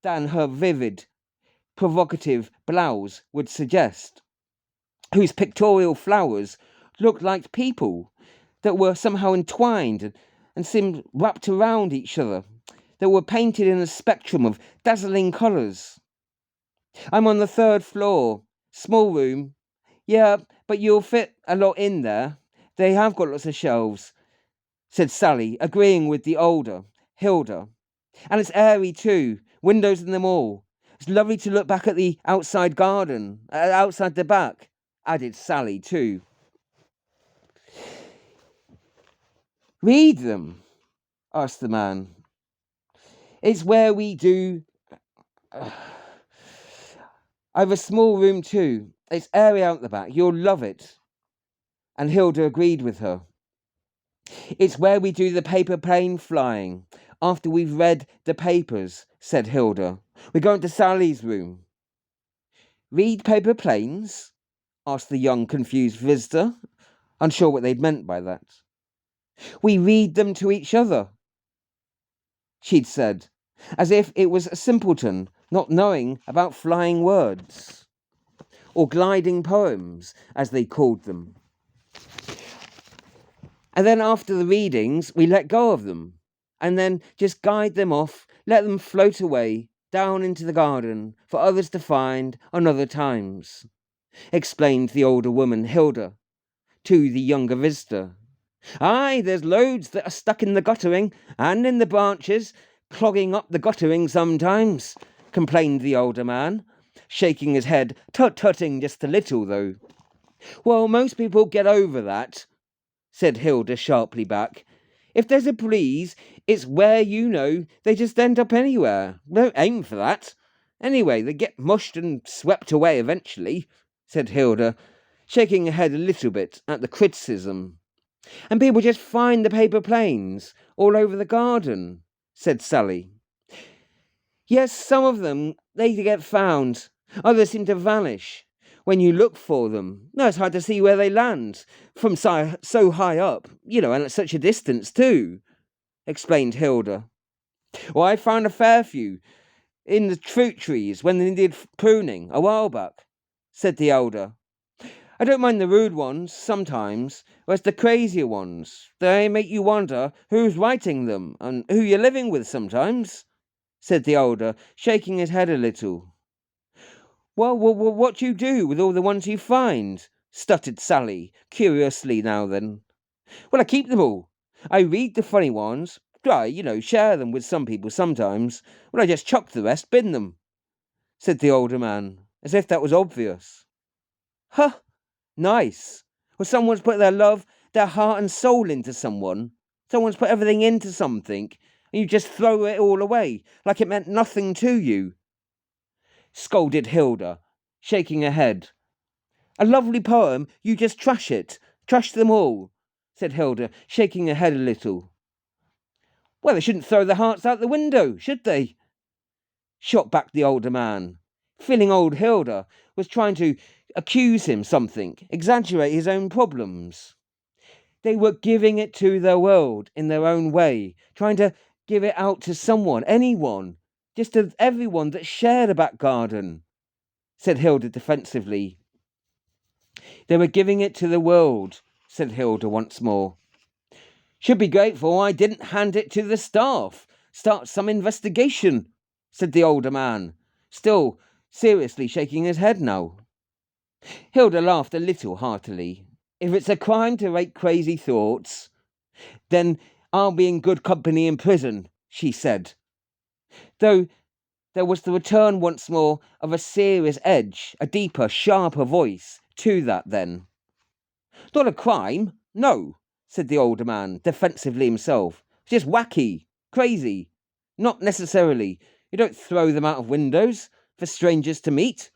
than her vivid, provocative blouse would suggest, whose pictorial flowers looked like people that were somehow entwined and seemed wrapped around each other, that were painted in a spectrum of dazzling colours. I'm on the 3rd floor, small room. Yeah, but you'll fit a lot in there. They have got lots of shelves, said Sally, agreeing with the older Hilda. And it's airy too, windows in them all. It's lovely to look back at the outside garden, outside the back, added Sally too. Read them, asked the man. It's where we do... I have a small room too. It's airy out the back. You'll love it. And Hilda agreed with her. It's where we do the paper plane flying. After we've read the papers, said Hilda. We're going to Sally's room. Read paper planes? Asked the young, confused visitor, unsure what they'd meant by that. We read them to each other, she'd said, as if it was a simpleton not knowing about flying words, or gliding poems, as they called them. And then after the readings, we let go of them, and then just guide them off, let them float away, down into the garden, for others to find on other times, explained the older woman, Hilda, to the younger visitor. Aye, there's loads that are stuck in the guttering, and in the branches, clogging up the guttering sometimes, complained the older man, shaking his head, tut-tutting just a little, though. Well, most people get over that, said Hilda sharply back. If there's a breeze, It's where they just end up anywhere. We don't aim for that. Anyway, they get mushed and swept away eventually, said Hilda, shaking her head a little bit at the criticism. And people just find the paper planes all over the garden, said Sally. Yes, some of them, they get found. Others seem to vanish when you look for them. No, it's hard to see where they land from so high up, and at such a distance too, explained Hilda. Well, I found a fair few in the fruit trees when they did pruning a while back, said the elder. I don't mind the rude ones sometimes, but it's the crazier ones. They make you wonder who's writing them and who you're living with sometimes, said the elder, shaking his head a little. Well, what do you do with all the ones you find? Stuttered Sally, curiously now then. Well, I keep them all. I read the funny ones. I, share them with some people sometimes. Well, I just chuck the rest, bin them, said the older man, as if that was obvious. Huh, nice. Well, someone's put their love, their heart and soul into someone. Someone's put everything into something, and you just throw it all away, like it meant nothing to you, scolded Hilda, shaking her head. A lovely poem, you just trash it. Trash them all, said Hilda, shaking her head a little. Well, they shouldn't throw their hearts out the window, should they? Shot back the older man, feeling old Hilda was trying to accuse him something, exaggerate his own problems. They were giving it to the world in their own way, trying to give it out to someone, anyone, just to everyone that shared a back garden, said Hilda defensively. They were giving it to the world, said Hilda once more. Should be grateful I didn't hand it to the staff. Start some investigation, said the older man, still seriously shaking his head now. Hilda laughed a little heartily. If it's a crime to rake crazy thoughts, then I'll be in good company in prison, she said. Though there was the return once more of a serious edge, a deeper, sharper voice to that then. Not a crime, no, said the older man, defensively himself. Just wacky, crazy. Not necessarily. You don't throw them out of windows for strangers to meet,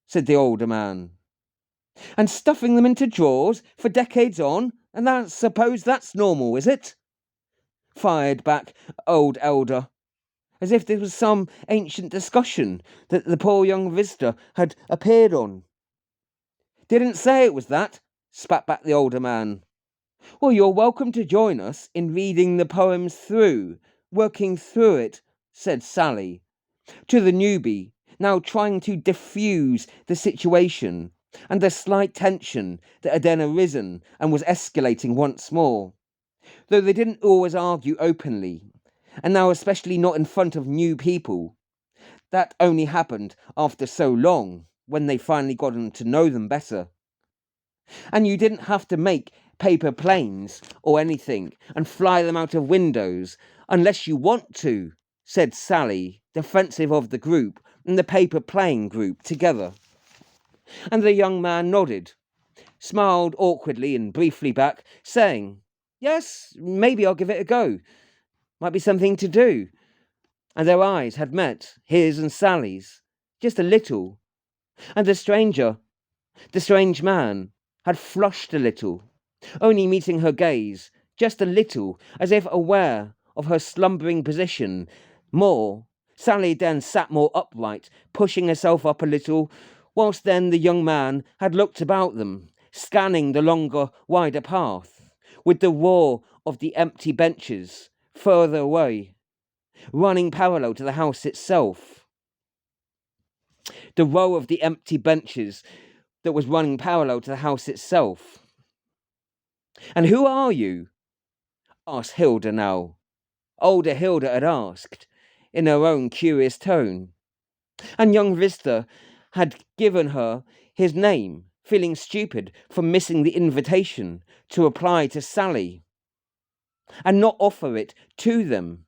said the older man. And stuffing them into drawers for decades on, and I suppose that's normal, is it? Fired back old elder, as if this was some ancient discussion that the poor young visitor had appeared on. Didn't say it was that, spat back the older man. Well, you're welcome to join us in reading the poems through, working through it, said Sally, to the newbie, now trying to diffuse the situation and the slight tension that had then arisen and was escalating once more, though they didn't always argue openly, and now especially not in front of new people. That only happened after so long, when they finally gotten to know them better. And you didn't have to make paper planes or anything and fly them out of windows unless you want to, said Sally, defensive of the group and the paper plane group together. And the young man nodded, smiled awkwardly and briefly back, saying, Yes, maybe I'll give it a go. Might be something to do. And their eyes had met, his and Sally's, just a little. And the strange man, had flushed a little, only meeting her gaze, just a little, as if aware of her slumbering position. More, Sally then sat more upright, pushing herself up a little, whilst then the young man had looked about them, scanning the longer, wider path, with the roar of the empty benches further away, running parallel to the house itself. The row of the empty benches that was running parallel to the house itself. And who are you? Asked Hilda now. Older Hilda had asked, in her own curious tone. And young Vista had given her his name, feeling stupid from missing the invitation to apply to Sally and not offer it to them.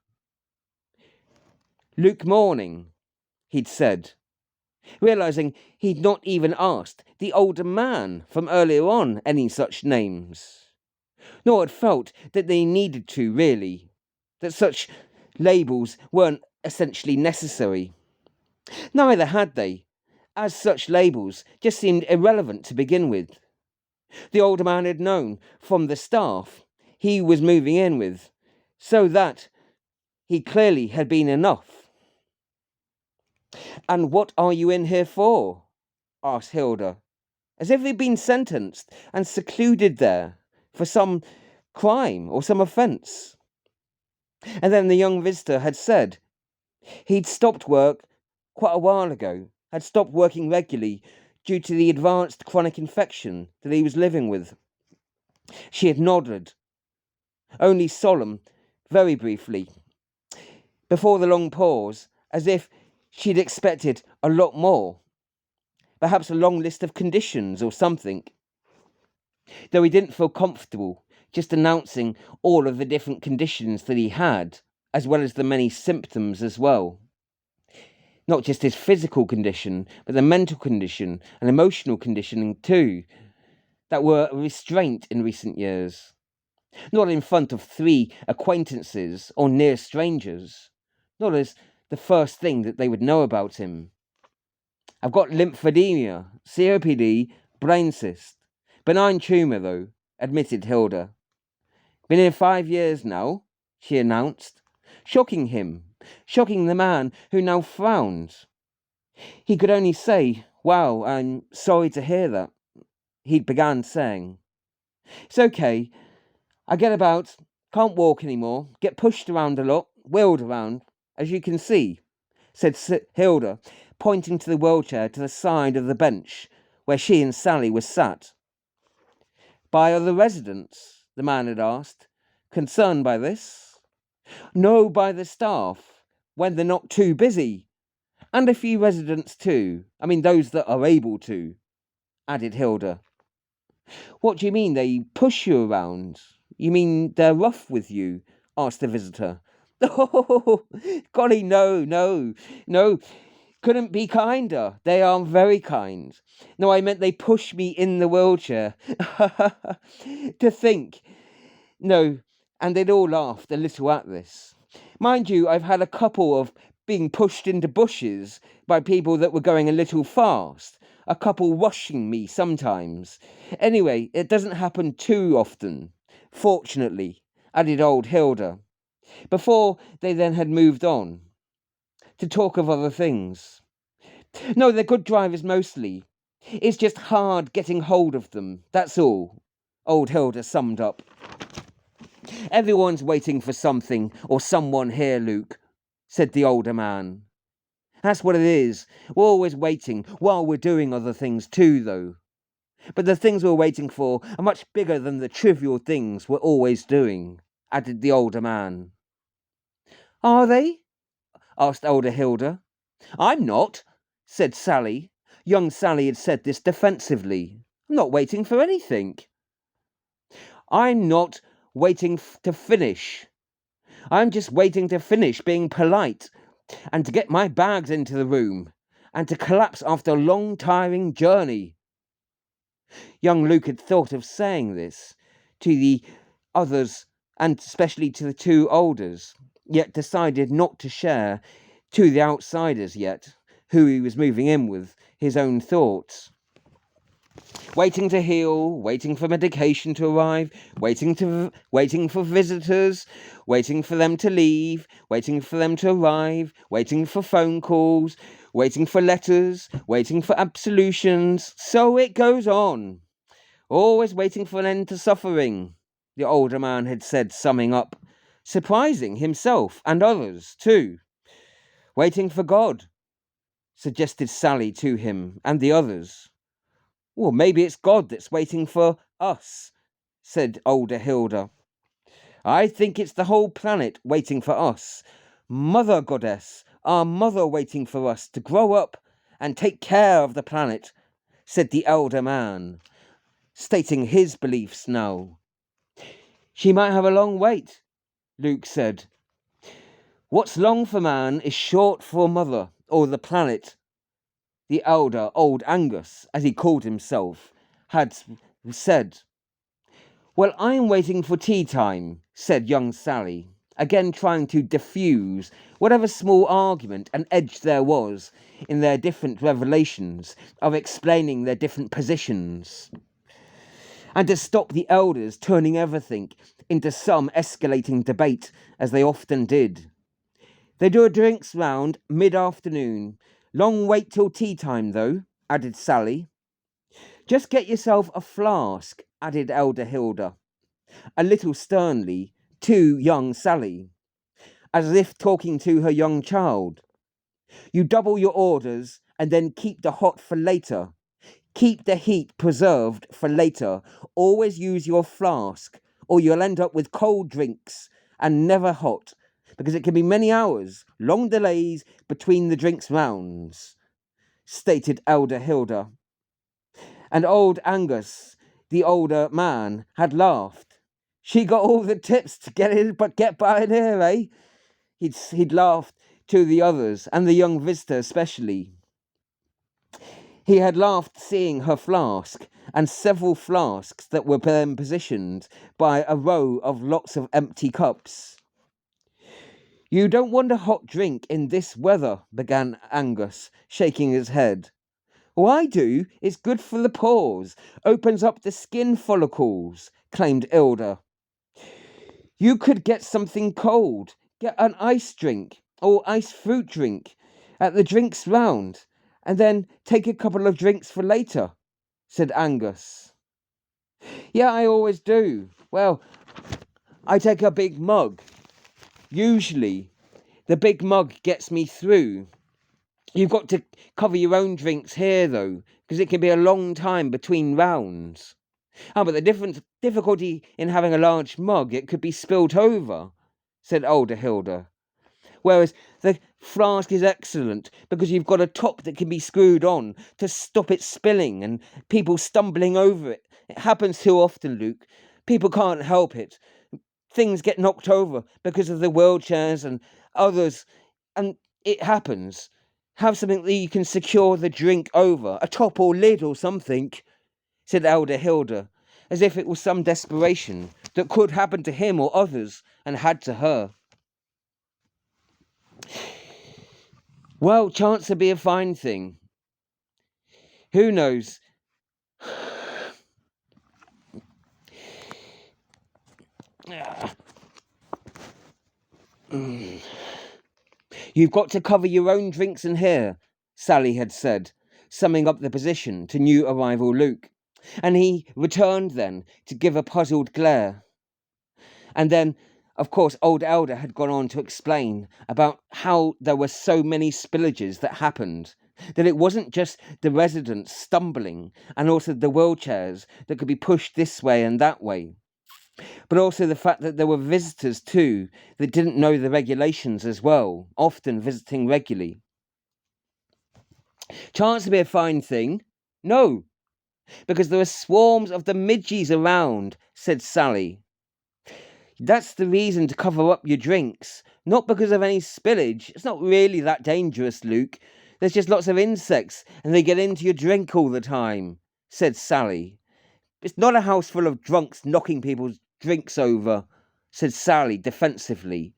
Luke Morning, he'd said, realizing he'd not even asked the older man from earlier on any such names, nor had felt that they needed to, really. that such labels weren't essentially necessary. Neither had they, as such labels just seemed irrelevant to begin with. The older man had known from the staff he was moving in with, so that he clearly had been enough. "And what are you in here for?" asked Hilda, as if he'd been sentenced and secluded there for some crime or some offence. And then the young visitor had said he'd stopped work quite a while ago, had stopped working regularly due to the advanced chronic infection that he was living with. She had nodded, only solemn, very briefly, before the long pause, as if she'd expected a lot more, perhaps a long list of conditions or something, though he didn't feel comfortable just announcing all of the different conditions that he had, as well as the many symptoms as well. Not just his physical condition, but the mental condition and emotional conditioning too, that were a restraint in recent years. Not in front of 3 acquaintances or near strangers, not as the first thing that they would know about him. "I've got lymphedema, COPD, brain cyst. Benign tumour, though," admitted Hilda. "Been here 5 years now," she announced, shocking him, shocking the man who now frowned. He could only say, "Wow, I'm sorry to hear that," he'd began saying. "It's okay. I get about, can't walk anymore, get pushed around a lot, wheeled around, as you can see," said Hilda, pointing to the wheelchair to the side of the bench where she and Sally were sat. "By other residents?" the man had asked, concerned by this. "No, by the staff, when they're not too busy. And a few residents too. I mean, those that are able to," added Hilda. "What do you mean they push you around? You mean they're rough with you?" asked the visitor. "Oh, golly, no. Couldn't be kinder. They are very kind. No, I meant they push me in the wheelchair." To think. No, and they'd all laughed a little at this. Mind you, I've had a couple of being pushed into bushes by people that were going a little fast. A couple rushing me sometimes. Anyway, it doesn't happen too often, fortunately, added old Hilda, before they then had moved on to talk of other things. "No, they're good drivers mostly. It's just hard getting hold of them, that's all," old Hilda summed up. "Everyone's waiting for something or someone here, Luke," said the older man. "That's what it is. We're always waiting while we're doing other things too, though. But the things we're waiting for are much bigger than the trivial things we're always doing," added the older man. "Are they?" asked older Hilda. "I'm not," said Sally. Young Sally had said this defensively. "I'm not waiting for anything." "I'm not waiting to finish. I'm just waiting to finish being polite and to get my bags into the room and to collapse after a long, tiring journey." Young Luke had thought of saying this to the others, and especially to the 2 olders, yet decided not to share to the outsiders yet, who he was moving in with, his own thoughts. Waiting to heal, waiting for medication to arrive, waiting for visitors, waiting for them to leave, waiting for them to arrive, waiting for phone calls, waiting for letters, waiting for absolutions. So it goes on. Always waiting for an end to suffering, the older man had said, summing up, surprising himself and others too. "Waiting for God," suggested Sally to him and the others. "Well, maybe it's God that's waiting for us," said older Hilda. "I think it's the whole planet waiting for us. Mother Goddess, our mother waiting for us to grow up and take care of the planet," said the elder man, stating his beliefs now. "She might have a long wait," Luke said. "What's long for man is short for mother, or the planet," the elder, old Angus, as he called himself, had said. "Well, I'm waiting for tea time," said young Sally. again trying to diffuse whatever small argument and edge there was in their different revelations of explaining their different positions, and to stop the elders turning everything into some escalating debate, as they often did. They do a drinks round mid-afternoon. Long wait till tea time, though, added Sally. Just get yourself a flask, added Elder Hilda, a little sternly, to young Sally, as if talking to her young child. You double your orders and then keep the hot for later. Keep the heat preserved for later. Always use your flask, or you'll end up with cold drinks and never hot, because it can be many hours, long delays between the drinks rounds, stated Elder Hilda. And old Angus, the older man, had laughed. She got all the tips to get by in here, eh? He'd laughed to the others, and the young visitor especially. He had laughed seeing her flask, and several flasks that were then positioned by a row of lots of empty cups. You don't want a hot drink in this weather, began Angus, shaking his head. Oh, I do. It's good for the pores. Opens up the skin follicles, claimed Ilda. You could get something cold. Get an ice drink or ice fruit drink at the drinks round, and then take a couple of drinks for later, said Angus. Yeah, I always do. Well, I take a big mug. Usually, the big mug gets me through. You've got to cover your own drinks here, though, because it can be a long time between rounds. Oh, but the difficulty in having a large mug, it could be spilt over, said older Hilda. Whereas the flask is excellent because you've got a top that can be screwed on to stop it spilling and people stumbling over it. It happens too often, Luke. People can't help it. Things get knocked over because of the wheelchairs and others, and it happens. Have something that you can secure the drink over, a top or lid or something, said Elder Hilda, as if it was some desperation that could happen to him or others, and had to her. Well, chance to be a fine thing. Who knows? You've got to cover your own drinks in here, Sally had said, summing up the position to new arrival Luke, and he returned then to give a puzzled glare. And then, of course, old Elder had gone on to explain about how there were so many spillages that happened, that it wasn't just the residents stumbling and also the wheelchairs that could be pushed this way and that way, but also the fact that there were visitors too that didn't know the regulations as well, often visiting regularly. Chance to be a fine thing? No, because there are swarms of the midgies around, said Sally. That's the reason to cover up your drinks, not because of any spillage. It's not really that dangerous, Luke. There's just lots of insects, and they get into your drink all the time, said Sally. It's not a house full of drunks knocking people's drinks over, said Sally defensively.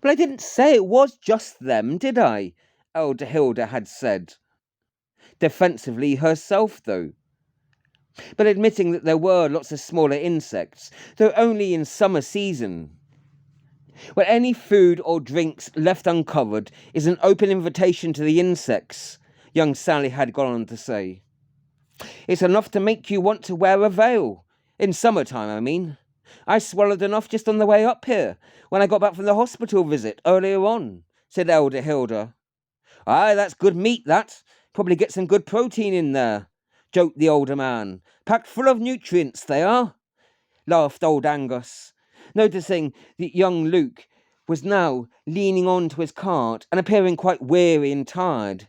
But I didn't say it was just them, did I? Elder Hilda had said. Defensively herself, though. But admitting that there were lots of smaller insects, though only in summer season. Well, any food or drinks left uncovered is an open invitation to the insects, young Sally had gone on to say. It's enough to make you want to wear a veil. In summertime, I mean. I swallowed enough just on the way up here, when I got back from the hospital visit earlier on, said Elder Hilda. Aye, that's good meat, that. Probably get some good protein in there, joked the older man. Packed full of nutrients, they are, laughed old Angus, noticing that young Luke was now leaning on to his cart and appearing quite weary and tired,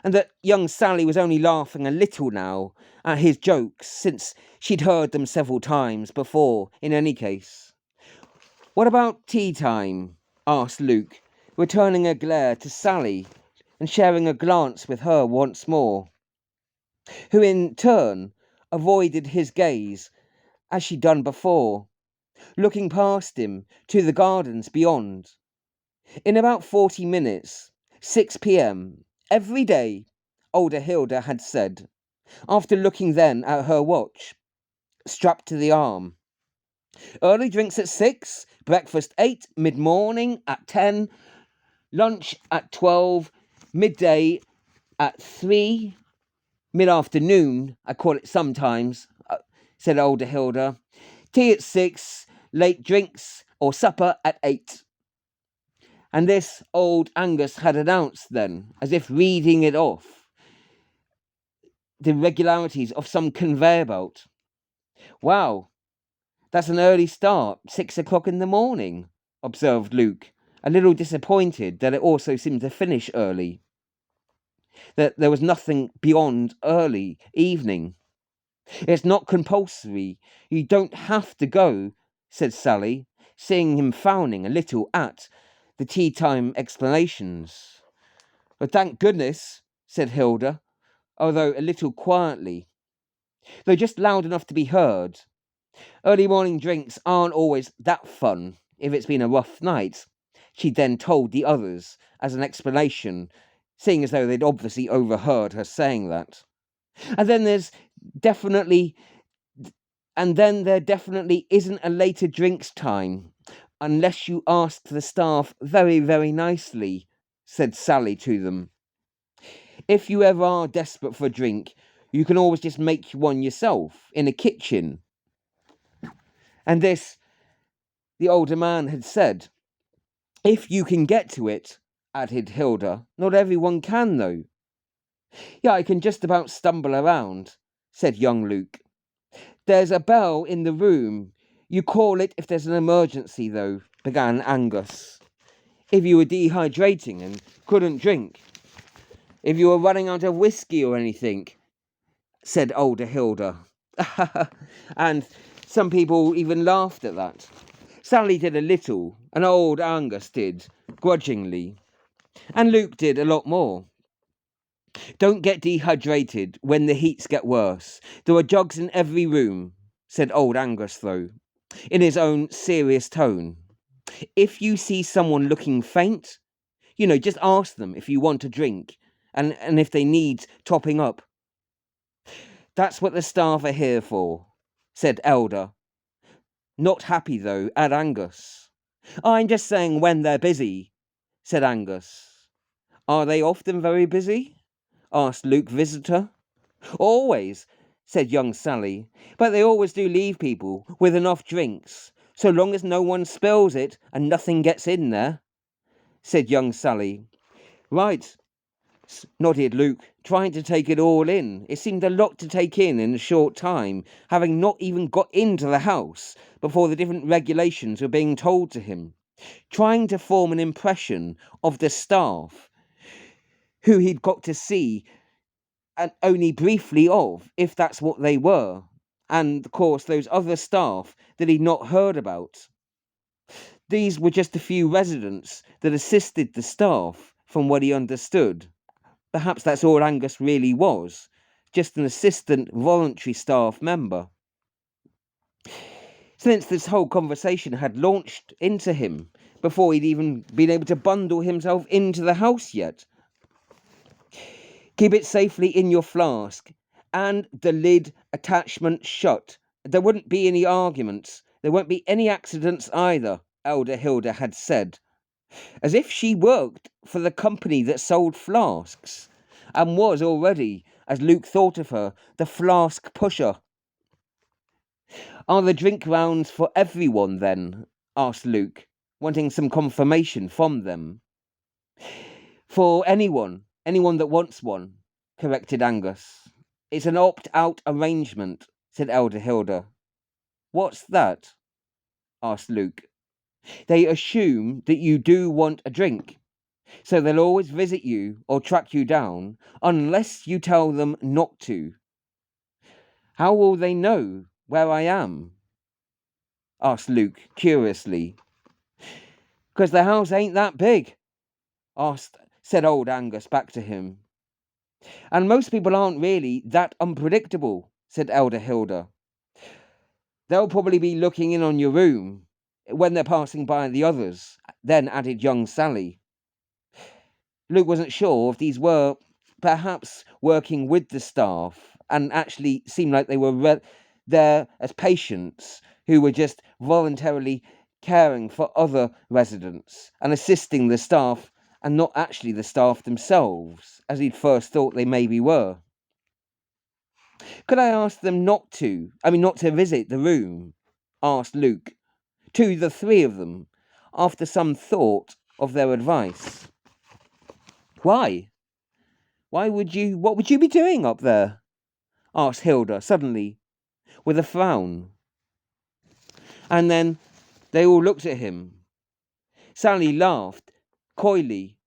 and that young Sally was only laughing a little now at his jokes, since she'd heard them several times before, in any case. What about tea time? Asked Luke, returning a glare to Sally and sharing a glance with her once more, who in turn avoided his gaze, as she'd done before. looking past him to the gardens beyond. In about 40 minutes, 6 p.m., every day, older Hilda had said, after looking then at her watch, strapped to the arm. Early drinks at 6, breakfast 8, mid-morning at 10, lunch at 12, midday at 3, mid-afternoon, I call it sometimes, said older Hilda, tea at 6, late drinks or supper at 8. And this old Angus had announced then, as if reading it off, the regularities of some conveyor belt. Wow, that's an early start, 6 o'clock in the morning, observed Luke, a little disappointed that it also seemed to finish early, that there was nothing beyond early evening. It's not compulsory, you don't have to go, said Sally, seeing him frowning a little at the tea-time explanations. But thank goodness, said Hilda, although a little quietly, though just loud enough to be heard. Early morning drinks aren't always that fun if it's been a rough night, she then told the others as an explanation, seeing as though they'd obviously overheard her saying that. And then there definitely isn't a later drinks time, unless you ask the staff very, very nicely, said Sally to them. If you ever are desperate for a drink, you can always just make one yourself in a kitchen. And this, the older man had said. If you can get to it, added Hilda. Not everyone can, though. Yeah, I can just about stumble around, said young Luke. There's a bell in the room. You call it if there's an emergency, though, began Angus. If you were dehydrating and couldn't drink. If you were running out of whiskey or anything, said older Hilda. And some people even laughed at that. Sally did a little, and old Angus did, grudgingly. And Luke did a lot more. Don't get dehydrated when the heats get worse. There are jugs in every room, said old Angus, though, in his own serious tone. If you see someone looking faint, just ask them if you want a drink, and if they need topping up. That's what the staff are here for, said Elder. Not happy, though, at Angus. I'm just saying when they're busy, said Angus. Are they often very busy? Asked Luke Visitor. Always, said young Sally, but they always do leave people with enough drinks, so long as no one spills it and nothing gets in there, said young Sally. Right, nodded Luke, trying to take it all in. It seemed a lot to take in a short time, having not even got into the house before the different regulations were being told to him, trying to form an impression of the staff, who he'd got to see and only briefly of, if that's what they were, and of course those other staff that he'd not heard about. These were just a few residents that assisted the staff, from what he understood. Perhaps that's all Angus really was, just an assistant voluntary staff member. Since this whole conversation had launched into him, before he'd even been able to bundle himself into the house yet. Keep it safely in your flask, and the lid attachment shut. There wouldn't be any arguments. There won't be any accidents either, Elder Hilda had said, as if she worked for the company that sold flasks, and was already, as Luke thought of her, the flask pusher. Are the drink rounds for everyone, then? Asked Luke, wanting some confirmation from them. For anyone that wants one, corrected Angus. It's an opt-out arrangement, said Elder Hilda. What's that? Asked Luke. They assume that you do want a drink, so they'll always visit you or track you down unless you tell them not to. How will they know where I am? Asked Luke curiously. 'Cause the house ain't that big, said old Angus back to him. And most people aren't really that unpredictable, said Elder Hilda. They'll probably be looking in on your room when they're passing by the others, then added young Sally. Luke wasn't sure if these were perhaps working with the staff and actually seemed like they were there as patients who were just voluntarily caring for other residents and assisting the staff and not actually the staff themselves, as he'd first thought they maybe were. Could I ask them not to visit the room? Asked Luke, to the three of them, after some thought of their advice. Why? What would you be doing up there? Asked Hilda suddenly, with a frown. And then they all looked at him. Sally laughed, coyly,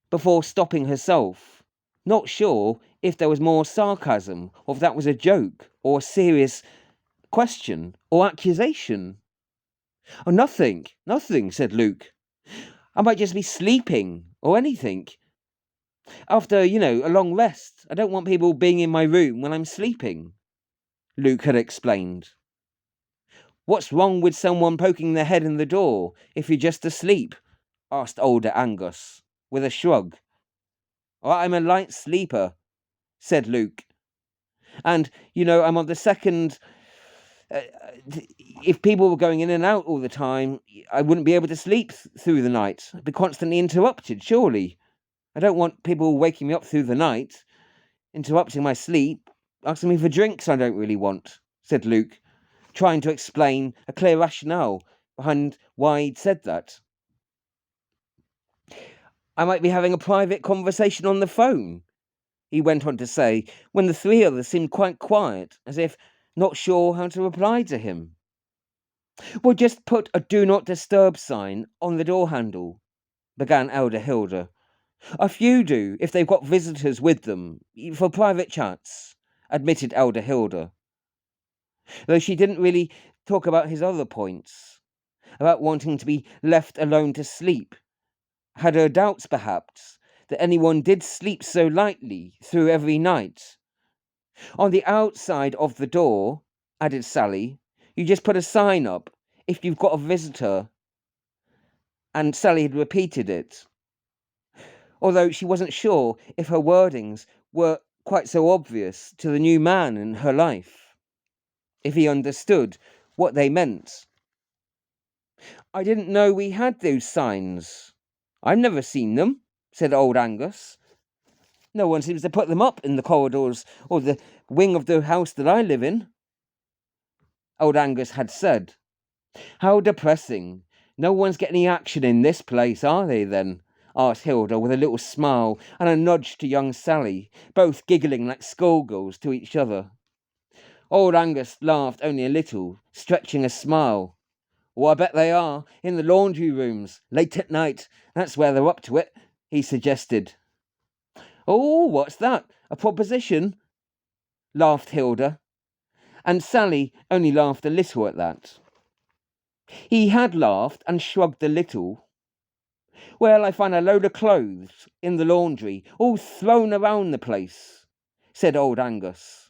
before stopping herself, not sure if there was more sarcasm, or if that was a joke, or a serious question, or accusation. Oh, nothing, said Luke. I might just be sleeping, or anything. After, a long rest, I don't want people being in my room when I'm sleeping, Luke had explained. What's wrong with someone poking their head in the door if you're just asleep? Asked older Angus, with a shrug. I'm a light sleeper, said Luke. And, I'm on the second. If people were going in and out all the time, I wouldn't be able to sleep through the night. I'd be constantly interrupted, surely. I don't want people waking me up through the night, interrupting my sleep, asking me for drinks I don't really want, said Luke, trying to explain a clear rationale behind why he'd said that. I might be having a private conversation on the phone, he went on to say, when the three others seemed quite quiet, as if not sure how to reply to him. Well, just put a do not disturb sign on the door handle, began Elder Hilda. A few do, if they've got visitors with them, for private chats, admitted Elder Hilda. Though she didn't really talk about his other points, about wanting to be left alone to sleep. Had her doubts, perhaps, that anyone did sleep so lightly through every night. On the outside of the door, added Sally, you just put a sign up if you've got a visitor. And Sally had repeated it, although she wasn't sure if her wordings were quite so obvious to the new man in her life, if he understood what they meant. I didn't know we had those signs. I've never seen them, said old Angus. No one seems to put them up in the corridors or the wing of the house that I live in, old Angus had said. How depressing. No one's getting any action in this place, are they, then? Asked Hilda with a little smile and a nudge to young Sally, both giggling like schoolgirls to each other. Old Angus laughed only a little, stretching a smile. Well, I bet they are, in the laundry rooms, late at night. That's where they're up to it, he suggested. Oh, what's that? A proposition? Laughed Hilda, and Sally only laughed a little at that. He had laughed and shrugged a little. Well, I find a load of clothes in the laundry, all thrown around the place, said old Angus.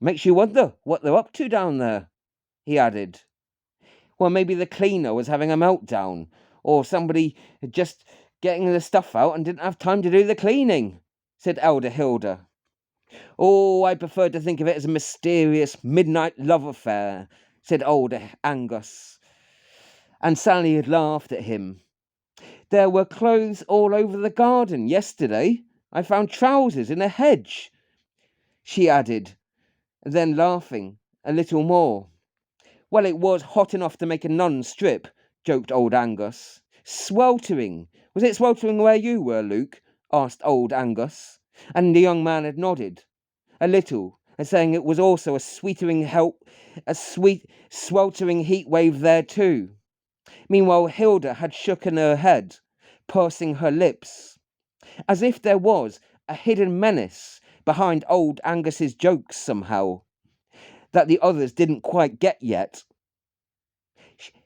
Makes you wonder what they're up to down there, he added. Well, maybe the cleaner was having a meltdown, or somebody just getting the stuff out and didn't have time to do the cleaning, said Elder Hilda. Oh, I prefer to think of it as a mysterious midnight love affair, said old Angus. And Sally had laughed at him. There were clothes all over the garden yesterday. I found trousers in a hedge, she added, then laughing a little more. Well, it was hot enough to make a nun strip, joked old Angus. Sweltering. Was it sweltering where you were, Luke? Asked old Angus, and the young man had nodded a little, and saying it was also a sweet sweltering heat wave there too. Meanwhile, Hilda had shooken her head, pursing her lips, as if there was a hidden menace behind old Angus's jokes somehow, that the others didn't quite get yet.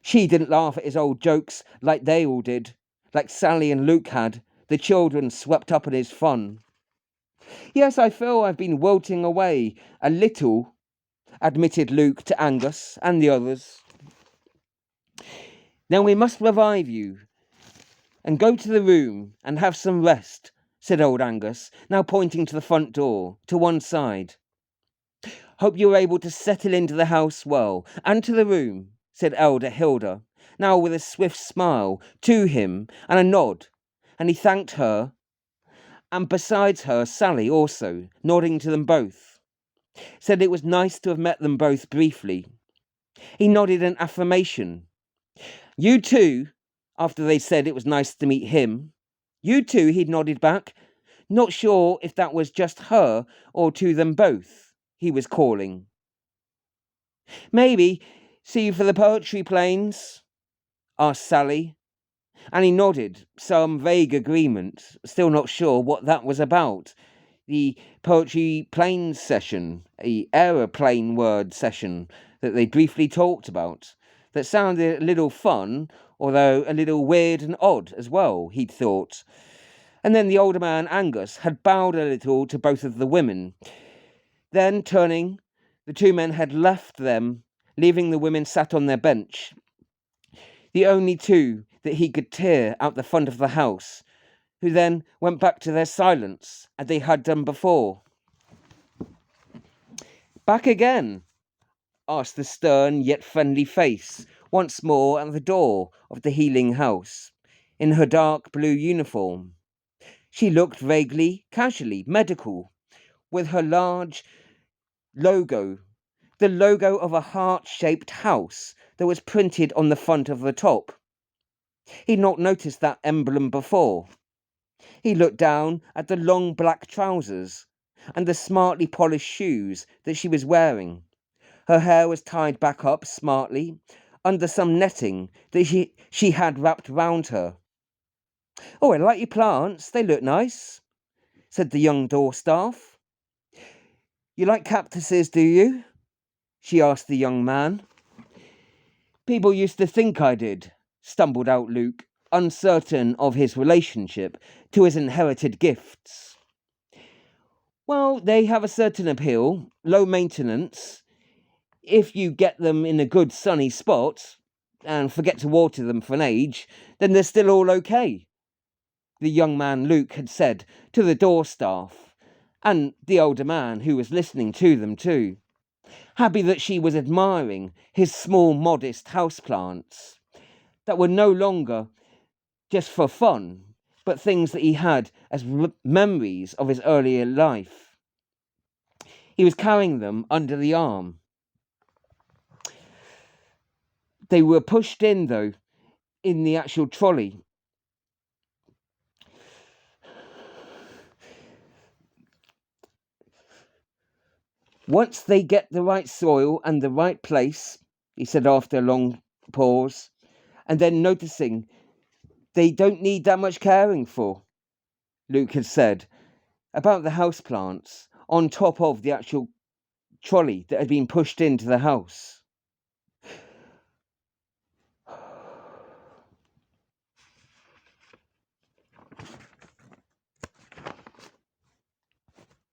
She didn't laugh at his old jokes like they all did, like Sally and Luke had, the children swept up in his fun. Yes, I feel I've been wilting away a little admitted Luke to Angus and the others. Now we must revive you and go to the room and have some rest, said old Angus, now pointing to the front door, to one side. Hope you're able to settle into the house well, and to the room, said elder Hilda, now with a swift smile to him and a nod, and he thanked her, and besides her Sally also, nodding to them both. Said it was nice to have met them both briefly. He nodded an affirmation. You too, after they said it was nice to meet him. You too, he'd nodded back, not sure if that was just her or to them both he was calling. Maybe see you for the poetry planes, asked Sally, and he nodded, some vague agreement, still not sure what that was about. The poetry planes session, the aeroplane word session that they briefly talked about, that sounded a little fun, although a little weird and odd as well, he'd thought. And then the older man, Angus, had bowed a little to both of the women. Then, turning, the two men had left them, leaving the women sat on their bench, the only two that he could tear out the front of the house, who then went back to their silence, as they had done before. Back again? Asked the stern yet friendly face, once more at the door of the healing house, in her dark blue uniform. She looked vaguely, casually, medical, with her large logo, the logo of a heart-shaped house that was printed on the front of the top. He'd not noticed that emblem before. He looked down at the long black trousers and the smartly polished shoes that she was wearing. Her hair was tied back up smartly under some netting that she had wrapped round her. Oh, I like your plants. They look nice, said the young door staff. You like cactuses, do you? She asked the young man. People used to think I did, stumbled out Luke, uncertain of his relationship to his inherited gifts. Well, they have a certain appeal, low maintenance. If you get them in a good sunny spot and forget to water them for an age, then they're still all okay, the young man Luke had said to the door staff, and the older man who was listening to them too, happy that she was admiring his small, modest houseplants that were no longer just for fun, but things that he had as memories of his earlier life. He was carrying them under the arm. They were pushed in, though, in the actual trolley. Once they get the right soil and the right place, he said after a long pause, and then noticing they don't need that much caring for, Luke had said about the houseplants on top of the actual trolley that had been pushed into the house.